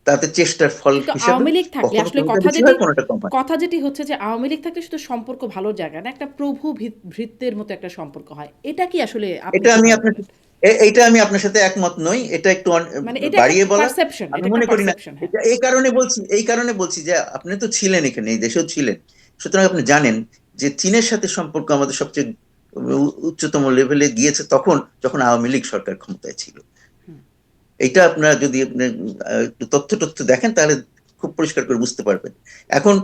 তাতে চেষ্টার ফল কিন্তু হিসেবে আওয়ামী লীগ থাকলে কখনো আসলে কোনোটা বেশি হয়, কোনোটা কম হয়। কথা যেটি হচ্ছে যে আওয়ামী লীগ থাকলে শুধু সম্পর্ক ভালোর জায়গা না, একটা প্রভু ভৃত্যের মতো একটা সম্পর্ক হয়। এটা কি আসলে আপনি এটা আমি কিভাবে আপনার বলেন? এইটা আমি আপনার সাথে একমত নই। এটা একটু মানে এটা একটা বাড়িয়ে বলা। পারসেপশন, আমি এটা একটা মনে করি না। পারসেপশন, হ্যাঁ। এটা এই কারণে বলছি যে আপনি তো ছিলেন এখানে, এই দেশেও ছিলেন। সুতরাং আপনি জানেন যে চীনের সাথে সম্পর্ক আমাদের সবচেয়ে উচ্চতম লেভেলে গিয়েছে তখন, যখন আওয়ামী লীগ সরকার ক্ষমতায় ছিল। হুম। এইটা আপনারা যদি আপনি একটু তথ্য দেখেন তাহলে খুব পরিষ্কার করে বুঝতে পারবেন। এখন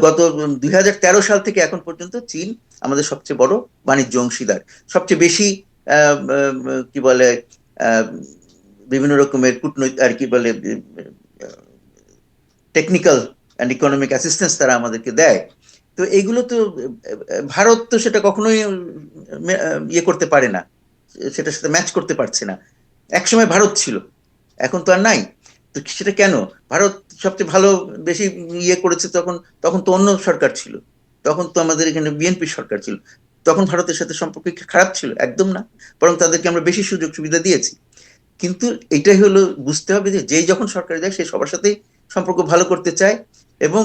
গত 2013 সাল থেকে এখন পর্যন্ত চীন আমাদের সবচেয়ে বড় বাণিজ্য অংশীদার। সবচেয়ে বেশি কি বলে, আহ, বিভিন্ন রকমের কূটনৈতিক আর কি বলে, টেকনিক্যাল অ্যান্ড ইকোনমিক অ্যাসিস্ট্যান্স তারা আমাদেরকে দেয়। তো এইগুলো তো ভারত তো সেটা কখনোই ইয়ে করতে পারে না, সেটার সাথে ম্যাচ করতে পারছে না। একসময় ভারত ছিল, এখন তো আর নাই। তো সেটা কেন? ভারত সবচেয়ে ভালো বেশি ইয়ে করেছে তখন, তখন তো অন্য সরকার ছিল। তখন তো আমাদের এখানে বিএনপি সরকার ছিল। তখন ভারতের সাথে সম্পর্ক কি খারাপ ছিল? একদম না। বরং তাদেরকে আমরা বেশি সুযোগ সুবিধা দিয়েছি। কিন্তু এটাই হলো, বুঝতে হবে যে যেই যখন সরকারে যায় সে সবার সাথেই সম্পর্ক ভালো করতে চায়। এবং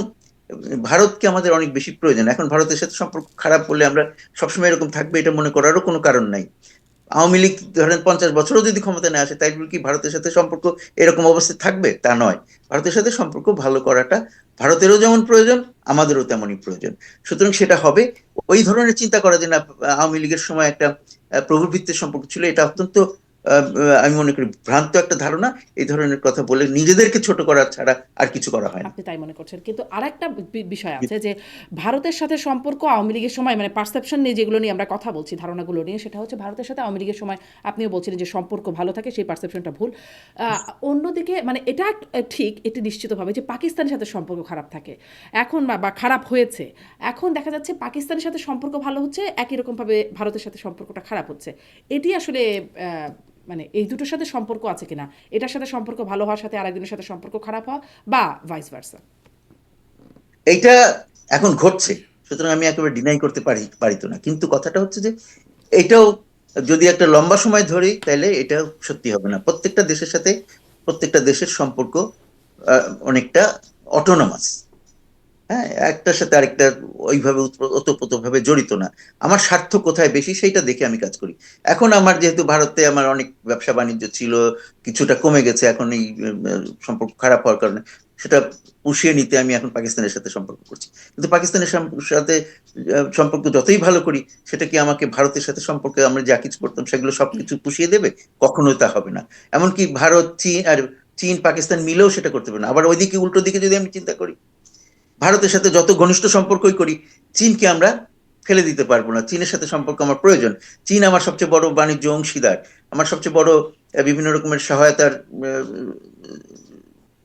ভারতকে আমাদের অনেক বেশি প্রয়োজন। এখন ভারতের সাথে সম্পর্ক খারাপ বলে আমরা সবসময় এরকম থাকবে এটা মনে করারও কোনো কারণ নাই। আওয়ামী লীগ ধরেন 50 বছরও যদি ক্ষমতায় না আসে, তাই বলে কি ভারতের সাথে সম্পর্ক এরকম অবস্থায় থাকবে? তা নয়। ভারতের সাথে সম্পর্ক ভালো করাটা ভারতেরও যেমন প্রয়োজন, আমাদেরও তেমনই প্রয়োজন। সুতরাং সেটা হবে। ওই ধরনের চিন্তা করা যে না, আওয়ামী লীগের সময় একটা প্রভুভিত্তির সম্পর্ক ছিল, এটা অত্যন্ত আমি মনে করি ভ্রান্ত একটা ধারণা। এই ধরনের কথা বলে নিজেদেরকে ছোট করা ছাড়া আর কিছু করা হয় না। আপনি তাই মনে করছেন, কিন্তু আরেকটা বিষয় আছে যে ভারতের সাথে সম্পর্ক আওয়ামী লীগের সময়, মানে পারসেপশন নিয়ে যেগুলো নিয়ে আমরা কথা বলছি, ধারণাগুলো নিয়ে, সেটা হচ্ছে ভারতের সাথে আওয়ামী লীগের সময় আপনিও বলছিলেন যে সম্পর্ক ভালো থাকে, সেই পারসেপশনটা ভুল। অন্যদিকে মানে এটা ঠিক, এটি নিশ্চিতভাবে যে পাকিস্তানের সাথে সম্পর্ক খারাপ থাকে এখন, বা খারাপ হয়েছে। এখন দেখা যাচ্ছে পাকিস্তানের সাথে সম্পর্ক ভালো হচ্ছে, একই রকমভাবে ভারতের সাথে সম্পর্কটা খারাপ হচ্ছে। এটি আসলে মানে এই দুটোর সাথে সম্পর্ক আছে কিনা, এটার সাথে সম্পর্ক ভালো হওয়ার সাথে আরেকজনের সাথে সম্পর্ক খারাপ হওয়া, বা ভাইস ভার্সা। এইটা এখন ঘটছে, সুতরাং আমি একেবারে ডিনাই করতে পারিতো না, কিন্তু কথাটা হচ্ছে যে এটাও যদি একটা লম্বা সময় ধরি তাহলে এটা সত্যি হবে না। প্রত্যেকটা দেশের সাথে প্রত্যেকটা দেশের সম্পর্ক অনেকটা অটোনমাস। হ্যাঁ, একটার সাথে আরেকটা ওইভাবে ওতপ্রোতভাবে জড়িত না। আমার স্বার্থ কোথায় বেশি সেইটা দেখে আমি কাজ করি। এখন আমার যেহেতু ভারতে আমার অনেক ব্যবসা বাণিজ্য ছিল, কিছুটা কমে গেছে এখন এই সম্পর্ক খারাপ হওয়ার কারণে, সেটা পুষিয়ে নিতে আমি এখন পাকিস্তানের সাথে সম্পর্ক করছি। কিন্তু পাকিস্তানের সাথে সম্পর্ক যতই ভালো করি, সেটা কি আমাকে ভারতের সাথে সম্পর্কে আমরা যা কিছু করতাম সেগুলো সবকিছু পুষিয়ে দেবে? কখনোই তা হবে না। এমনকি ভারত, চীন পাকিস্তান মিলেও সেটা করতে পারে না। আবার ওইদিকে উল্টো দিকে যদি আমি চিন্তা করি, ভারতের সাথে যত ঘনিষ্ঠ সম্পর্কই করি, চীনকে আমরা ফেলে দিতে পারবো না। চীনের সাথে সম্পর্ক আমার প্রয়োজন। চীন আমার সবচেয়ে বড় বাণিজ্য অংশীদার, আমার সবচেয়ে বড় বিভিন্ন রকমের সহায়তার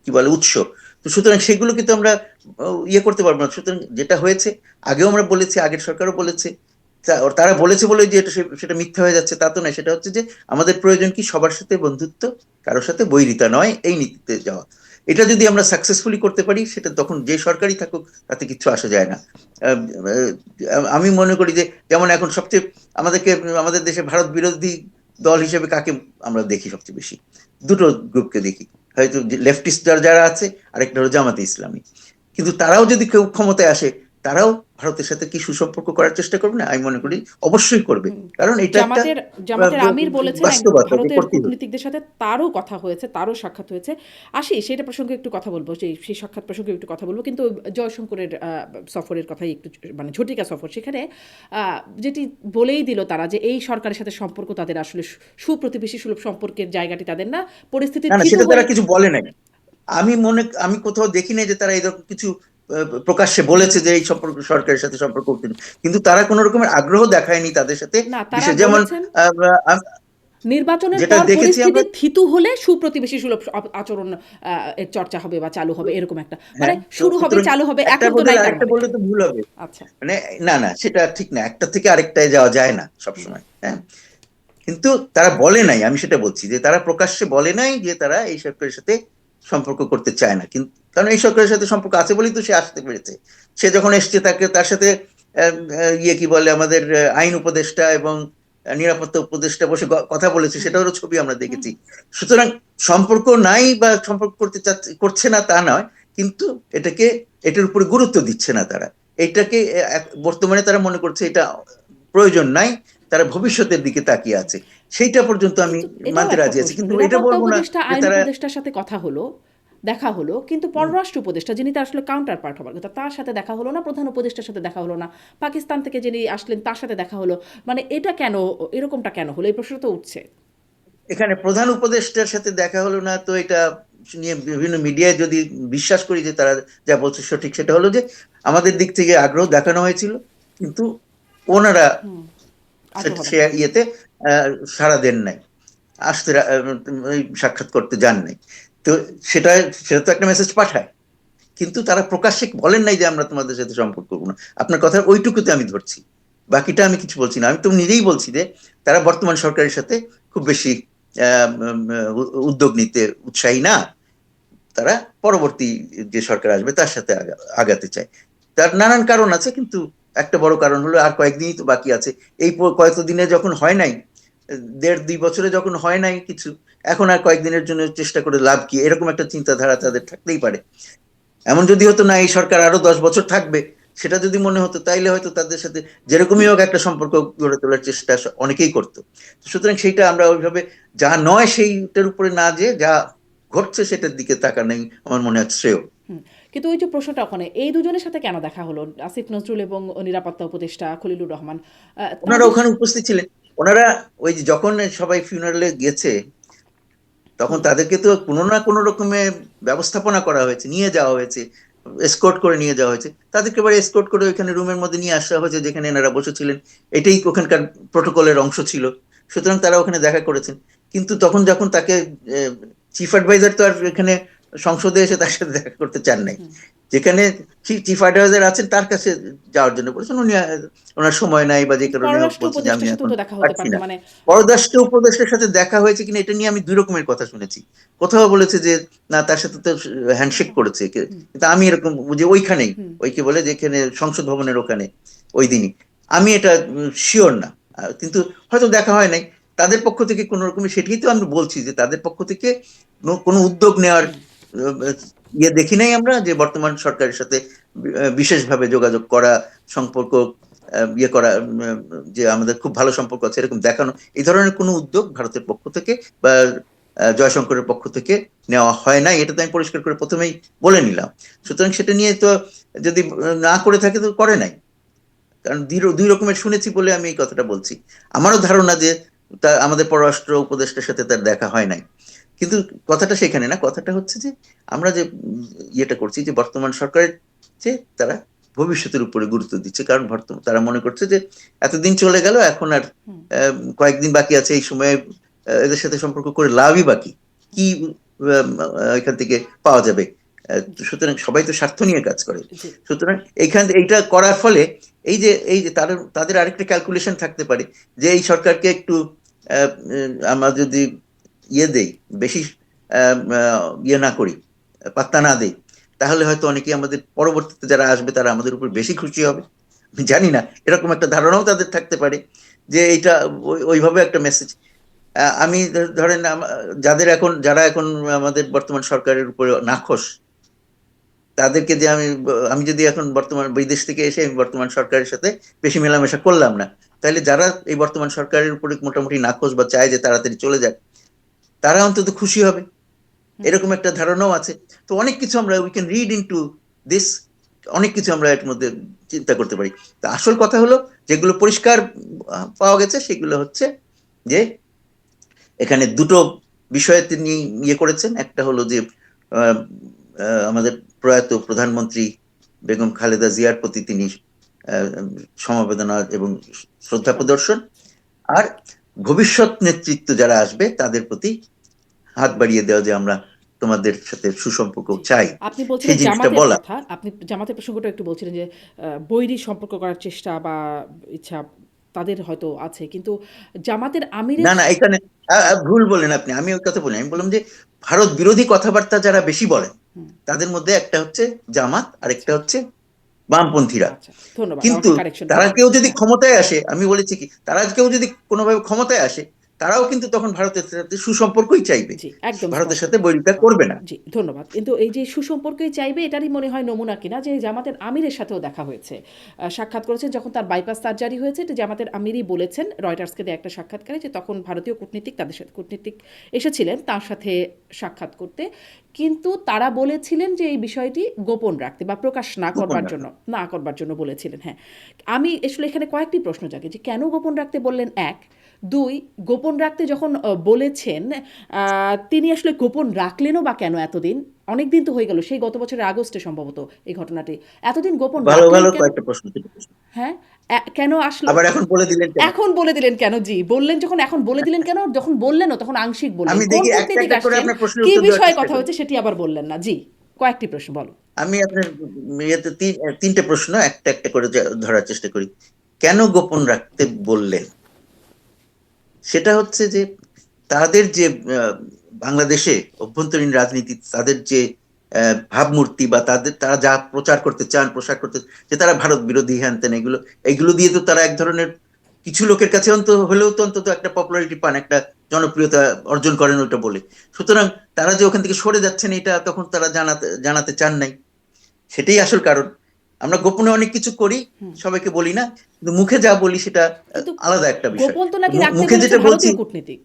কি বলে উৎস। তো সুতরাং সেগুলো কিন্তু আমরা ইয়ে করতে পারবো না। সুতরাং যেটা হয়েছে, আগেও আমরা বলেছি, আগের সরকারও বলেছে, তারা বলেছে বলে যে এটা সেটা মিথ্যা হয়ে যাচ্ছে তা তো নয়। সেটা হচ্ছে যে আমাদের প্রয়োজন কি সবার সাথে বন্ধুত্ব, কারোর সাথে বৈরিতা নয়, এই নীতিতে যাওয়া। এটা যদি আমরা সাকসেসফুলি করতে পারি, সেটা তখন যে সরকারই থাকুক তাতে কিছু আসা যায় না। আমি মনে করি যে যেমন এখন সবচেয়ে আমাদেরকে আমাদের দেশে ভারত বিরোধী দল হিসেবে কাকে আমরা দেখি সবচেয়ে বেশি? দুটো গ্রুপকে দেখি, হয়তো লেফটিস্ট যারা আছে, আরেকটা হলো জামাতে ইসলামী। কিন্তু তারাও যদি কেউ ক্ষমতায় আসে, তারাও ভারতের সাথে কি সুসম্পর্ক করার চেষ্টা করবে না? আমি মনে করি অবশ্যই করবে, হুম। কারণ এটা একটা জামাতের জামাতের আমির বলেছেন এক বাস্তবতা যে ভারতের করতেই হবে। কূটনীতিকদের সাথে তারও কথা হয়েছে, তারও সাক্ষাৎ হয়েছে। আসি সেটা প্রসঙ্গে একটু কথা বলবো, সেই সাক্ষাৎ প্রসঙ্গে একটু কথা বলবো, কিন্তু জয়শঙ্করের সফরের কথাই একটু, মানে ঝটিকা সফর, সেখানে যেটি বলেই দিল তারা যে এই সরকারের সাথে সম্পর্ক তাদের আসলে সুপ্রতিবেশী সুলভ সম্পর্কের জায়গাটি তাদের না, পরিস্থিতি না না, থিতু সেটা তারা হলে। কিছু বলে নাই। আমি কোথাও দেখি নাই যে তারা এরকম কিছু প্রকাশ্যে বলেছে যে এই সম্পর্ক সরকারের সাথে সম্পর্ক করতে। কিন্তু তারা কোনো রকমের আগ্রহ দেখায়নি তাদের সাথে। না, তারা বিশেষ যেমন বলেছেন আহ, আহ, নির্বাচনের যেটা পর দেখেছি পরিস্থিতি আমরা। থিতু হলে সুপ্রতিবেশী সুলভ আচরণ এর চর্চা হবে বা চালু হবে, এরকম একটা, মানে হ্যাঁ, তো শুরু হবে, সুতরাং চালু হবে, একটা এখন তো বদলে নাই তার আরেকটা মানে। বললে তো ভুল হবে। আচ্ছা। মানে না না, সেটা ঠিক না, একটা থেকে আরেকটায় যাওয়া যায় না সবসময়। হ্যাঁ, কিন্তু তারা বলে নাই, আমি সেটা বলছি যে তারা প্রকাশ্যে বলে নাই যে তারা এই সরকারের সাথে সম্পর্ক করতে চায় না। কিন্তু কারণ এই সরকারের সাথে সম্পর্ক আছে বলেই তো সে আসতে পেরেছে। সে যখন এসছে, তার সাথে ইয়ে কি বলে আমাদের আইন উপদেষ্টা এবং নিরাপত্তা উপদেষ্টা বসে কথা বলেছে, হুম সেটারও ছবি আমরা হুম দেখেছি। সুতরাং সম্পর্ক নাই বা সম্পর্ক করছে না তা নয়, কিন্তু এটাকে এটার উপরে গুরুত্ব দিচ্ছে না তারা। এটাকে বর্তমানে তারা মনে করছে এটা প্রয়োজন নাই, তারা ভবিষ্যতের দিকে তাকিয়ে আছে। সেইটা পর্যন্ত আমি কিন্তু এটাও মানতে একটা রাজি আছি, প্রশ্ন, কিন্তু এটা নিরাপত্তা বলবো না উপদেষ্টা যে আইন তারা উপদেষ্টার সাথে কথা হলো, দেখা হলো, কিন্তু পররাষ্ট্র উপদেষ্টা যিনি তার আসলে কাউন্টার পার্ট হবার কথা, তার সাথে দেখা হলো না, প্রধান উপদেষ্টার সাথে দেখা হলো না, পাকিস্তান থেকে যিনি আসলেন তার সাথে দেখা হলো। মানে এটা কেন, এরকমটা কেন হলো, এই প্রশ্ন তো উঠছে। এখানে প্রধান উপদেষ্টার সাথে দেখা হলো না, তো এটা নিয়ে বিভিন্ন মিডিয়ায় যদি বিশ্বাস করি যে তারা যা বলছে সঠিক, সেটা হলো যে আমাদের দিক থেকে আগ্রহ দেখানো হয়েছিল, কিন্তু ওনারা হুম। আগ্রহ সে দেখানো হয়নি। ইয়েতে আহ, সাড়া দেন নাই, আসতে ওই সাক্ষাৎ করতে যান নাই। তো সেটা সেটা তো একটা মেসেজ পাঠায়, কিন্তু তারা প্রকাশ্যে বলেন নাই যে আমরা তোমাদের সাথে সম্পর্ক করবো না। আপনার কথা ওইটুকুতে আমি ধরছি, বাকিটা আমি কিছু বলছি না। আমি তো নিজেই বলছি যে তারা বর্তমান সরকারের সাথে খুব বেশি উদ্যোগ নিতে উৎসাহী না। তারা পরবর্তী যে সরকার আসবে তার সাথে আগাতে চায়। তার নানান কারণ আছে, কিন্তু একটা বড় কারণ হলো আর কয়েকদিনই তো বাকি আছে। এই কয়েকদিনে যখন হয় নাই, 1.5-2 বছরে যখন হয় নাই কিছু, এখন আর কয়েকদিনের জন্য চেষ্টা করে লাভ কি? এরকম একটা চিন্তাধারা তাদের থাকতেই পারে। এমন যদি হতো না এই সরকার আরো 10 বছর থাকবে, সেটা যদি মনে হতো, তাইলে হয়তো তাদের সাথে যেরকমই হোক একটা সম্পর্ক গড়ে তোলার চেষ্টা অনেকেই করতো। সুতরাং সেইটা আমরা ওইভাবে যা নয় সেইটার উপরে না, যে যা ঘটছে সেটার দিকে তাকানোই আমার মনে হয় শ্রেয়। হুম। কিন্তু ওই যে প্রশ্নটা ওখানে, এই দুজনের সাথে কেন দেখা হলো, আসিফ নজরুল এবং নিরাপত্তা উপদেষ্টা খলিলুর রহমান, ওনারা তাদের। ওখানে উপস্থিত ছিলেন। ওনারা ওই যে যখন সবাই ফিউনারালে গেছে, তখন হুম। তাদেরকে তো কোনো না কোনো রকমে ব্যবস্থাপনা করা হয়েছে, নিয়ে যাওয়া হয়েছে, এসকর্ট করে নিয়ে যাওয়া হয়েছে, তাদেরকে এবার এসকর্ট করে ওইখানে রুমের মধ্যে নিয়ে আসা হয়েছে যেখানে এনারা বসেছিলেন। এটাই ওখানকার প্রোটোকলের অংশ ছিল। সুতরাং তারা ওখানে দেখা করেছেন। কিন্তু তখন যখন তাকে চিফ অ্যাডভাইজার তো আর এখানে সংসদে এসে তার সাথে দেখা করতে চান নাই। হুম। যেখানে চিফ অ্যাডভাইজার আছেন তার কাছে যাওয়ার জন্য বলেছেন, উনি ওনার সময় নাই বা যে কিন্তু কারণে হোক পররাষ্ট্র বলছেন যে আমি উপদেষ্টার সাথেও এখন তো দেখা হতে পারছি পারতো, না। মানে পররাষ্ট্র উপদেষ্টার সাথে দেখা হয়েছে কিনা এটা নিয়ে আমি দুই রকমের কথা শুনেছি। কোথাও বলেছে যে না, তার সাথে তো হ্যান্ডশেক করেছে, হুম। কিন্তু আমি এরকম যে ওইখানেই, হুম। ওই কি বলে যেখানে সংসদ ভবনের ওখানে ওই দিনই, আমি এটা শিওর না। কিন্তু হয়তো দেখা হয় নাই তাদের পক্ষ থেকে কোন রকমের। সেটাই তো আমি বলছি যে তাদের পক্ষ থেকে কোনো উদ্যোগ নেওয়ার হুম। ইয়ে দেখি নাই আমরা, যে বর্তমান সরকারের সাথে বিশেষভাবে যোগাযোগ করা, সম্পর্ক ইয়ে করা, যে আমাদের খুব ভালো সম্পর্ক আছে এরকম দেখানো, এই ধরনের কোনো উদ্যোগ ভারতের পক্ষ থেকে বা জয়শঙ্করের পক্ষ থেকে নেওয়া হয় না। এটা তো আমি পরিষ্কার করে প্রথমেই বলে নিলাম। সুতরাং সেটা নিয়ে তো যদি না করে থাকে তো করে নাই। কারণ দুই রকমের শুনেছি বলে আমি এই কথাটা বলছি। আমারও ধারণা যে তা আমাদের পররাষ্ট্র উপদেষ্টার সাথে তার দেখা হয় নাই। কিন্তু কথাটা সেখানে না, কথাটা হচ্ছে যে আমরা যে ইয়েটা করছি যে বর্তমান সরকারের যে তারা ভবিষ্যতের উপরে গুরুত্ব দিচ্ছে। কারণ তারা মনে করছে যে এতদিন চলে গেল, এখন আর হুম। কয়েকদিন বাকি আছে, এই সময়ে এদের সাথে সম্পর্ক করে লাভই বাকি কি, এখান থেকে পাওয়া যাবে? জি। সুতরাং সবাই তো স্বার্থ নিয়ে কাজ করে। জি। সুতরাং এইটা করার ফলে এই যে তাদের তাদের আরেকটা ক্যালকুলেশন থাকতে পারে যে এই সরকারকে একটু আমরা যদি ইয়ে দেই, বেশি ইয়ে না করি, পাত্তা না দেই, তাহলে হয়তো অনেকেই আমাদের পরবর্তীতে যারা আসবে তারা আমাদের উপর বেশি খুশি হবে। আমি জানি না, এরকম একটা ধারণাও তাদের থাকতে পারে যে এইটা ওইভাবে একটা মেসেজ। আমি ধরেন যারা এখন আমাদের বর্তমান সরকারের উপরে নাখোশ, তাদেরকে যে আমি যদি এখন বর্তমান বিদেশ থেকে এসে আমি বর্তমান সরকারের সাথে বেশি মেলামেশা করলাম না, তাহলে যারা এই বর্তমান সরকারের উপরে মোটামুটি নাখোশ বা চায় যে তাড়াতাড়ি চলে যাক, তারা অন্তত খুশি হবে, হুম। এরকম একটা ধারণাও আছে। তো অনেক কিছু আমরা we can read into this, অনেক কিছু আমরা এর মধ্যে চিন্তা করতে পারি। তা আসল কথা হলো, যেগুলো পরিষ্কার পাওয়া গেছে সেগুলো হচ্ছে যে এখানে দুটো বিষয়ে তিনি ইয়ে করেছেন। একটা হলো যে আহ, আমাদের প্রয়াত প্রধানমন্ত্রী বেগম খালেদা জিয়ার প্রতি তিনি আহ, সমবেদনা এবং শ্রদ্ধা প্রদর্শন, আর ভবিষ্যৎ নেতৃত্ব যারা আসবে তাদের প্রতি হাত বাড়িয়ে দেওয়া, যে আমরা তোমাদের সাথে সুসম্পর্ক জি। চাই, আপনি বলছিলেন সেই জিনিসটা জামাতের বলা। কথা। আপনি জামাতের প্রসঙ্গটা একটু বলছিলেন যে বৈরী সম্পর্ক করার চেষ্টা বা ইচ্ছা তাদের হয়তো আছে। কিন্তু জামাতের আমিরের না না, এখানে ভুল বলেন আপনি, আমি ওই কথা বলি, আমি বললাম যে ভারত বিরোধী কথাবার্তা যারা বেশি বলেন হুম। তাদের মধ্যে একটা হচ্ছে জামাত, আর আচ্ছা। একটা হচ্ছে বামপন্থীরা। আচ্ছা, ধন্যবাদ কিন্তু আমাকে কারেকশন তারা করার কেউ জন্য। যদি হ্যাঁ। ক্ষমতায় আসে, আমি বলেছি কি, তারা কেউ যদি কোনোভাবে ক্ষমতায় আসে, তারাও কিন্তু তখন ভারতের সাথে সুসম্পর্কই চাইবে, জি, একদম ভারতের স্পষ্ট। সাথে বৈরিতা করবে না। জি, ধন্যবাদ। কিন্তু এই যে সুসম্পর্কই চাইবে এটারই মনে হয় নমুনা কিনা যে জামাতের আমিরের সাথেও দেখা হয়েছে। সাক্ষাৎ করেছেন যখন তার বাইপাস সার্জারি হয়েছে, এটা জামাতের আমিরই বলেছেন রয়টার্সকে দেয়া একটা সাক্ষাৎকারে যে তখন ভারতীয় কূটনীতিক এসেছিলেন তার সাথে সাক্ষাৎ করতে। কিন্তু তারা বলেছিলেন যে এই বিষয়টি গোপন রাখতে বা প্রকাশ গোপন রাখা। না করবার জন্য বলেছিলেন। হ্যাঁ। আমি আসলে এখানে কয়েকটি প্রশ্ন জাগে যে কেন গোপন রাখতে বললেন, ১। ২, গোপন রাখতে যখন বলেছেন, তিনি আসলে গোপন রাখলেনও বা কেন এতদিন? অনেকদিন তো হয়ে গেল। সেই গত বছরের আগস্টে সম্ভবত এই ঘটনাটি। এতদিন গোপন ভালো রাখলেন ভালো কেন? কয়েকটা প্রশ্ন ছিল। হ্যাঁ? কেন আসলো? আবার এখন বলে দিলেন কেন? এখন বলে দিলেন কেন? জি, বললেন যখন এখন বলে দিলেন কেন? যখন বললেনও তখন আংশিক বললেন। আমি কোন দেখি একটা কূটনীতিক একটা করে আসছেন? আপনার প্রশ্নের কি উত্তর দেওয়ার বিষয়ে চেষ্টা কথা করি। হচ্ছে সেটি আবার বললেন না। জি, কয়েকটি প্রশ্ন বলো। আমি আপনার ইয়েতে তিনটে প্রশ্ন একটা একটা করে ধরার চেষ্টা করি। কেন গোপন রাখতে বললেন? সেটা হচ্ছে যে তাদের যে আহ, বাংলাদেশে অভ্যন্তরীণ রাজনীতি, তাদের যে ভাবমূর্তি বা তারা যা প্রচার করতে চান, প্রসার করতে, যে তারা ভারত বিরোধী হ্যান ত্যান, এগুলো এগুলো দিয়ে তো তারা এক ধরনের, কিছু লোকের কাছে হলেও তো অন্তত একটা পপুলারিটি পান, একটা জনপ্রিয়তা অর্জন করেন ওইটা বলে। সুতরাং তারা যে ওখান থেকে সরে যাচ্ছেন এটা তখন তারা জানাতে জানাতে চান নাই, সেটাই আসল কারণ। আমরা গোপনে অনেক কিছু করি, হুম। সবাইকে বলি না, কিন্তু মুখে যা বলি সেটা কিন্তু আলাদা একটা বিষয়। গোপন তো তো নাকি রাখতে মুখে বলেছে যেটা বলছি, ভারতীয় কূটনীতিক।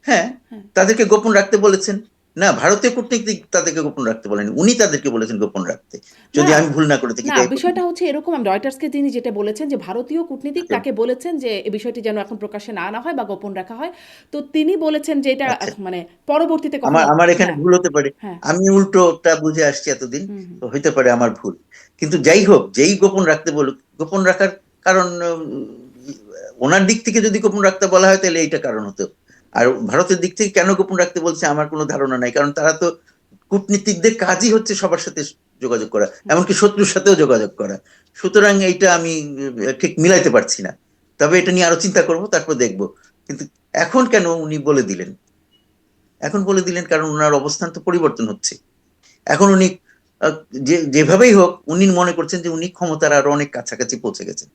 হ্যাঁ, হ্যাঁ। তাদেরকে গোপন রাখতে বলেছেন। না, ভারতীয় কূটনীতিক তাদেরকে গোপন রাখতে বলেনি, উনি তাদেরকে বলেছেন গোপন রাখতে, না যদি আমি ভুল না করে থাকি না তাই বলি। বিষয়টা হচ্ছে এরকম, আমি রয়টার্সকে তিনি যেটা বলেছেন যে ভারতীয় কূটনীতিক আচ্ছা তাকে বলেছেন যে এই বিষয়টি যেন এখন প্রকাশ্যে না আনা হয় বা গোপন রাখা হয়। তো তিনি বলেছেন যে এটা আচ্ছা, মানে পরবর্তীতে আমার কখনো। আমার এখানে হ্যাঁ, ভুল হতে পারে, হ্যাঁ। আমি উল্টোটা বুঝে আসছি এতদিন, হুম, হুম। তো হইতে পারে আমার ভুল। কিন্তু যাই হোক, যেই গোপন রাখতে বলুক, গোপন রাখার কারণ ওনার দিক থেকে যদি গোপন রাখতে বলা হয় তাহলে এইটা কারণ হতো। আর ভারতের দিক থেকে কেন গোপন রাখতে বলছে আমার কোনো ধারণা নাই, কারণ তারা তো, কূটনীতিকদের কাজই হচ্ছে সবার সাথে যোগাযোগ করা, এমনকি শত্রুর সাথেও যোগাযোগ করা। সুতরাং এইটা আমি ঠিক মিলাইতে পারছি না। তবে এটা নিয়ে আরো চিন্তা করব, তারপর দেখব। কিন্তু এখন কেন উনি বলে দিলেন? এখন বলে দিলেন কারণ ওনার অবস্থান তো পরিবর্তন হচ্ছে। এখন উনি আহ, যেভাবেই হোক উনি মনে করছেন যে উনি ক্ষমতার আরো অনেক কাছাকাছি পৌঁছে গেছেন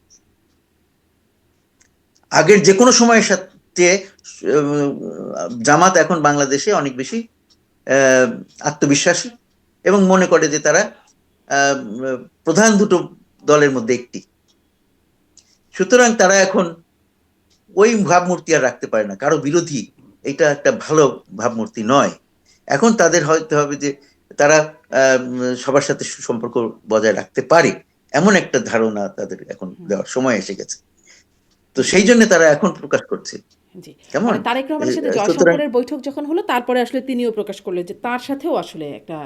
আগের যে কোনো সময়ের সাথে। আহ, জামাত এখন বাংলাদেশে অনেক বেশি আহ, আত্মবিশ্বাসী এবং মনে করে যে তারা আহ, প্রধান দুটো দলের মধ্যে একটি। সুতরাং তারা এখন ওই ভাবমূর্তি আর রাখতে পারে না, কারো বিরোধী। এটা একটা ভালো ভাবমূর্তি নয়। এখন তাদের হয়তো হবে যে তারা সবার সাথে সুসম্পর্ক বজায় রাখতে পারে, এমন একটা ধারণা তাদের এখন দেওয়ার সময় এসে গেছে। তো জি, সেই জন্য তারা এখন প্রকাশ করছে। জি। কেমন? মানে তারেক রহমানের সাথে সুতরাং জয়শঙ্করের বৈঠক যখন হলো তারপরে আসলে তিনিও প্রকাশ করলেন যে তার সাথেও আসলে একটা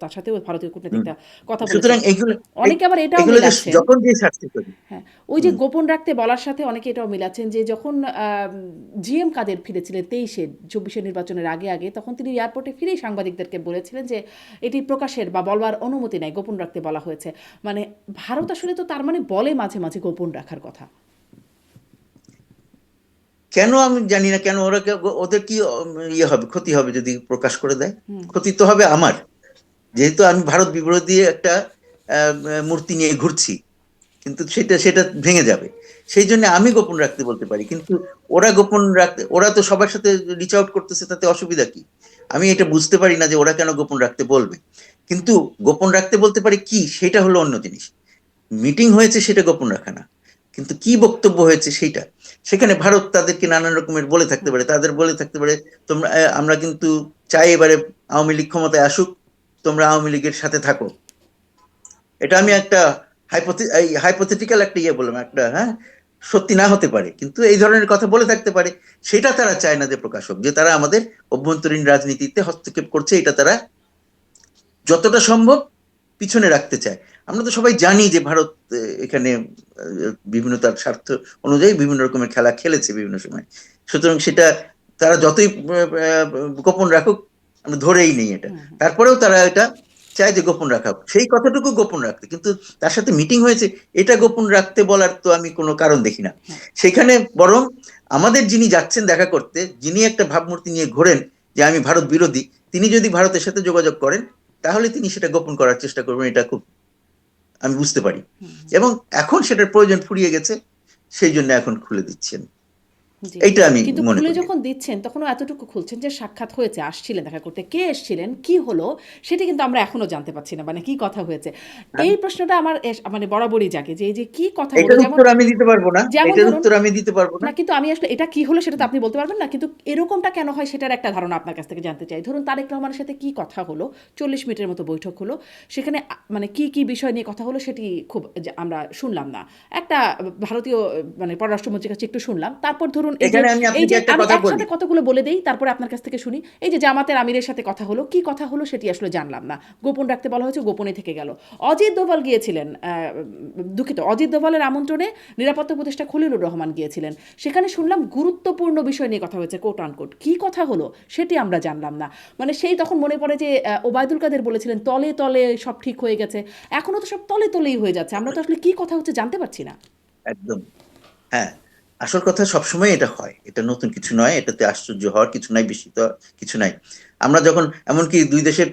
তার সাথেও ভারতীয় হুম, কূটনীতিকরা কথা বলেছেন। সুতরাং এগুলো অনেকে আবার এটাও এগুলো যে মিলাচ্ছেন। যখন যে স্বার্থে করি। হ্যাঁ, ওই যে হুম, গোপন রাখতে বলার সাথে অনেকে এটাও মিলাচ্ছেন যে যখন জিএম কাদের ফিরেছিলেন ২৩-এ ২৪-এর নির্বাচনের আগে আগে, তখন তিনি এয়ারপোর্টে ফিরেই সাংবাদিকদেরকে বলেছিলেন যে এটি প্রকাশের বা বলবার অনুমতি নাই, গোপন রাখতে বলা হয়েছে। মানে ভারত আসলে তো তার মানে বলে মাঝে মাঝে গোপন রাখার কথা। কেন আমি জানি না কেন ওরা ওদের কি ইয়ে হবে, ক্ষতি হবে যদি প্রকাশ করে দেয়? হুম, ক্ষতি তো হবে আমার, যেহেতু আমি ভারত বিরোধী একটা মূর্তি নিয়ে ঘুরছি, কিন্তু সেটা সেটা ভেঙে যাবে। সেই জন্য আমি গোপন রাখতে বলতে পারি, কিন্তু ওরা গোপন রাখতে, ওরা তো সবার সাথে রিচ আউট করতেছে, তাতে অসুবিধা কি? আমি এটা বুঝতে পারি না যে ওরা কেন গোপন রাখতে বলবে। কিন্তু গোপন রাখতে বলতে পারে কি, সেটা হলো অন্য জিনিস। মিটিং হয়েছে সেটা গোপন রাখা না, কিন্তু কি বক্তব্য হয়েছে সেটা। সেখানে ভারত তাদেরকে নানান রকমের বলে থাকতে হুম, পারে, তাদের বলে থাকতে পারে তোমরা আমরা কিন্তু চাই এবারে আওয়ামী লীগ ক্ষমতায় আসুক, তোমরা আওয়ামী লীগের সাথে থাকো। এটা আমি হুম, একটা হাইপোথেটিক্যাল একটা ইয়ে বললাম, একটা, হ্যাঁ, সত্যি না হতে পারে, কিন্তু এই ধরনের কথা বলে থাকতে পারে। সেটা তারা চায় না যে প্রকাশ হোক, যে তারা আমাদের অভ্যন্তরীণ রাজনীতিতে হস্তক্ষেপ করছে, এটা তারা যতটা সম্ভব পিছনে রাখতে চায়। আমরা তো সবাই জানি যে ভারত এখানে বিভিন্ন তার স্বার্থ অনুযায়ী বিভিন্ন রকমের খেলা খেলেছে বিভিন্ন সময়। সুতরাং সেটা তারা যতই গোপন রাখুক, আমরা ধরেই নেই এটা, হুম, হুম, তারপরেও তারা এটা চায় যে গোপন রাখা হোক। সেই কথাটুকু গোপন রাখতে, কিন্তু তার সাথে মিটিং হয়েছে এটা গোপন রাখতে বলার তো আমি কোনো কারণ দেখি না। হ্যাঁ, সেখানে বরং আমাদের যিনি যাচ্ছেন দেখা করতে, যিনি একটা ভাবমূর্তি নিয়ে ঘোরেন যে আমি ভারত বিরোধী, তিনি যদি ভারতের সাথে যোগাযোগ করেন তাহলে তিনি সেটা গোপন করার চেষ্টা করবেন, এটা খুব আমি বুঝতে পারি। হুম, হুম, এবং এখন সেটার প্রয়োজন ফুরিয়ে গেছে, সেই জন্য এখন খুলে দিচ্ছেন, জি। এইটা আমি কিন্তু মনে খুলে করি। যখন দিচ্ছেন তখনও এতটুকু খুলছেন যে সাক্ষাৎ হয়েছে, আসছিলেন দেখা করতে। কে এসছিলেন? কি হলো? সেটি কিন্তু আমরা এখনো জানতে পারছি না। মানে কি কথা হয়েছে? এই প্রশ্নটা আমার মানে বরাবরই জাগে যে এই যে কি কথা হলো? এটার যেমন উত্তর আমি দিতে পারবো না, যেমন এটার ধরুন, উত্তর আমি দিতে পারবো না। না কিন্তু আমি আসলে এটা কি হলো সেটা তো আপনি বলতে পারবেন না। কিন্তু এরকমটা কেন হয় সেটার একটা ধারণা আপনার কাছ থেকে জানতে চাই। ধরুন তারেক রহমানের সাথে কি কথা হলো? ৪০ মিনিটের মতো বৈঠক হলো। সেখানে মানে কি, কি বিষয় নিয়ে কথা হলো সেটি খুব আমরা শুনলাম না। একটা ভারতীয় মানে পররাষ্ট্রমন্ত্রীর কাছে একটু শুনলাম। তারপর ধরুন এই যে এখানে আমি এই আপনাকে যে একটা আমি কথা বলি। একসাথে কতগুলো বলে দেই, তারপরে আপনার কাছ থেকে শুনি। এই যে জামাতের আমিরের সাথে কথা হলো, কি কথা হলো সেটি আসলে জানলাম না। গোপন রাখতে বলা হয়েছে, গোপনে থেকে গেল। অজিত দোভাল গিয়েছিলেন, দুঃখিত, অজিত দোভালের আমন্ত্রণে নিরাপত্তা উপদেষ্টা খলিলুর রহমান গিয়েছিলেন। সেখানে শুনলাম গুরুত্বপূর্ণ বিষয় নিয়ে কথা হয়েছে, কোট আনকোট। কি কথা হলো সেটি আমরা জানলাম না। মানে সেই তখন মনে পড়ে যে ওবায়দুল কাদের বলেছিলেন তলে তলে সব ঠিক হয়ে গেছে। এখনো তো সব তলে তলেই হয়ে যাচ্ছে, আমরা তো আসলে কি কথা হচ্ছে জানতে পারছি না। একদম, হ্যাঁ। আসল কথা সবসময় এটা হয়, এটা নতুন কিছু নয়, এটাতে আশ্চর্য হওয়ার কিছু নাই, বিস্মিত হওয়ার কিছু নাই। আমরা যখন এমনকি দুই দেশের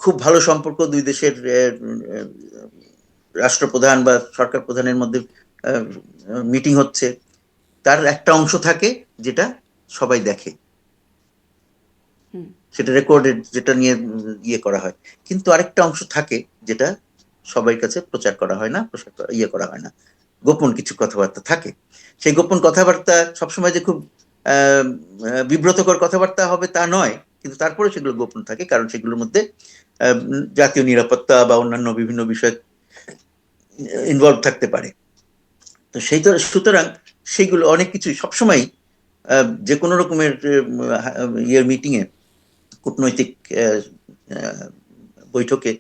খুব ভালো সম্পর্ক, দুই দেশের রাষ্ট্রপ্রধান বা সরকার প্রধানের মধ্যে মিটিং হচ্ছে, তার একটা অংশ থাকে যেটা সবাই দেখে, হুম, সেটা রেকর্ডেড, যেটা নিয়ে ইয়ে করা হয়। কিন্তু আরেকটা অংশ থাকে যেটা সবার কাছে প্রচার করা হয় না, ইয়ে করা হয় না, গোপন কিছু কথাবার্তা থাকে। সেই গোপন কথাবার্তা সবসময় যে খুব বিব্রতকর কথাবার্তা হবে তা নয়, কিন্তু তারপরে সেগুলো গোপন থাকে, কারণ সেগুলোর মধ্যে জাতীয় নিরাপত্তা বা অন্যান্য বিভিন্ন বিষয় ইনভলভ থাকতে পারে। তো সুতরাং সেইগুলো অনেক কিছুই সবসময় যে কোনো রকমের ইয়ের মিটিং এ, কূটনৈতিক বৈঠকে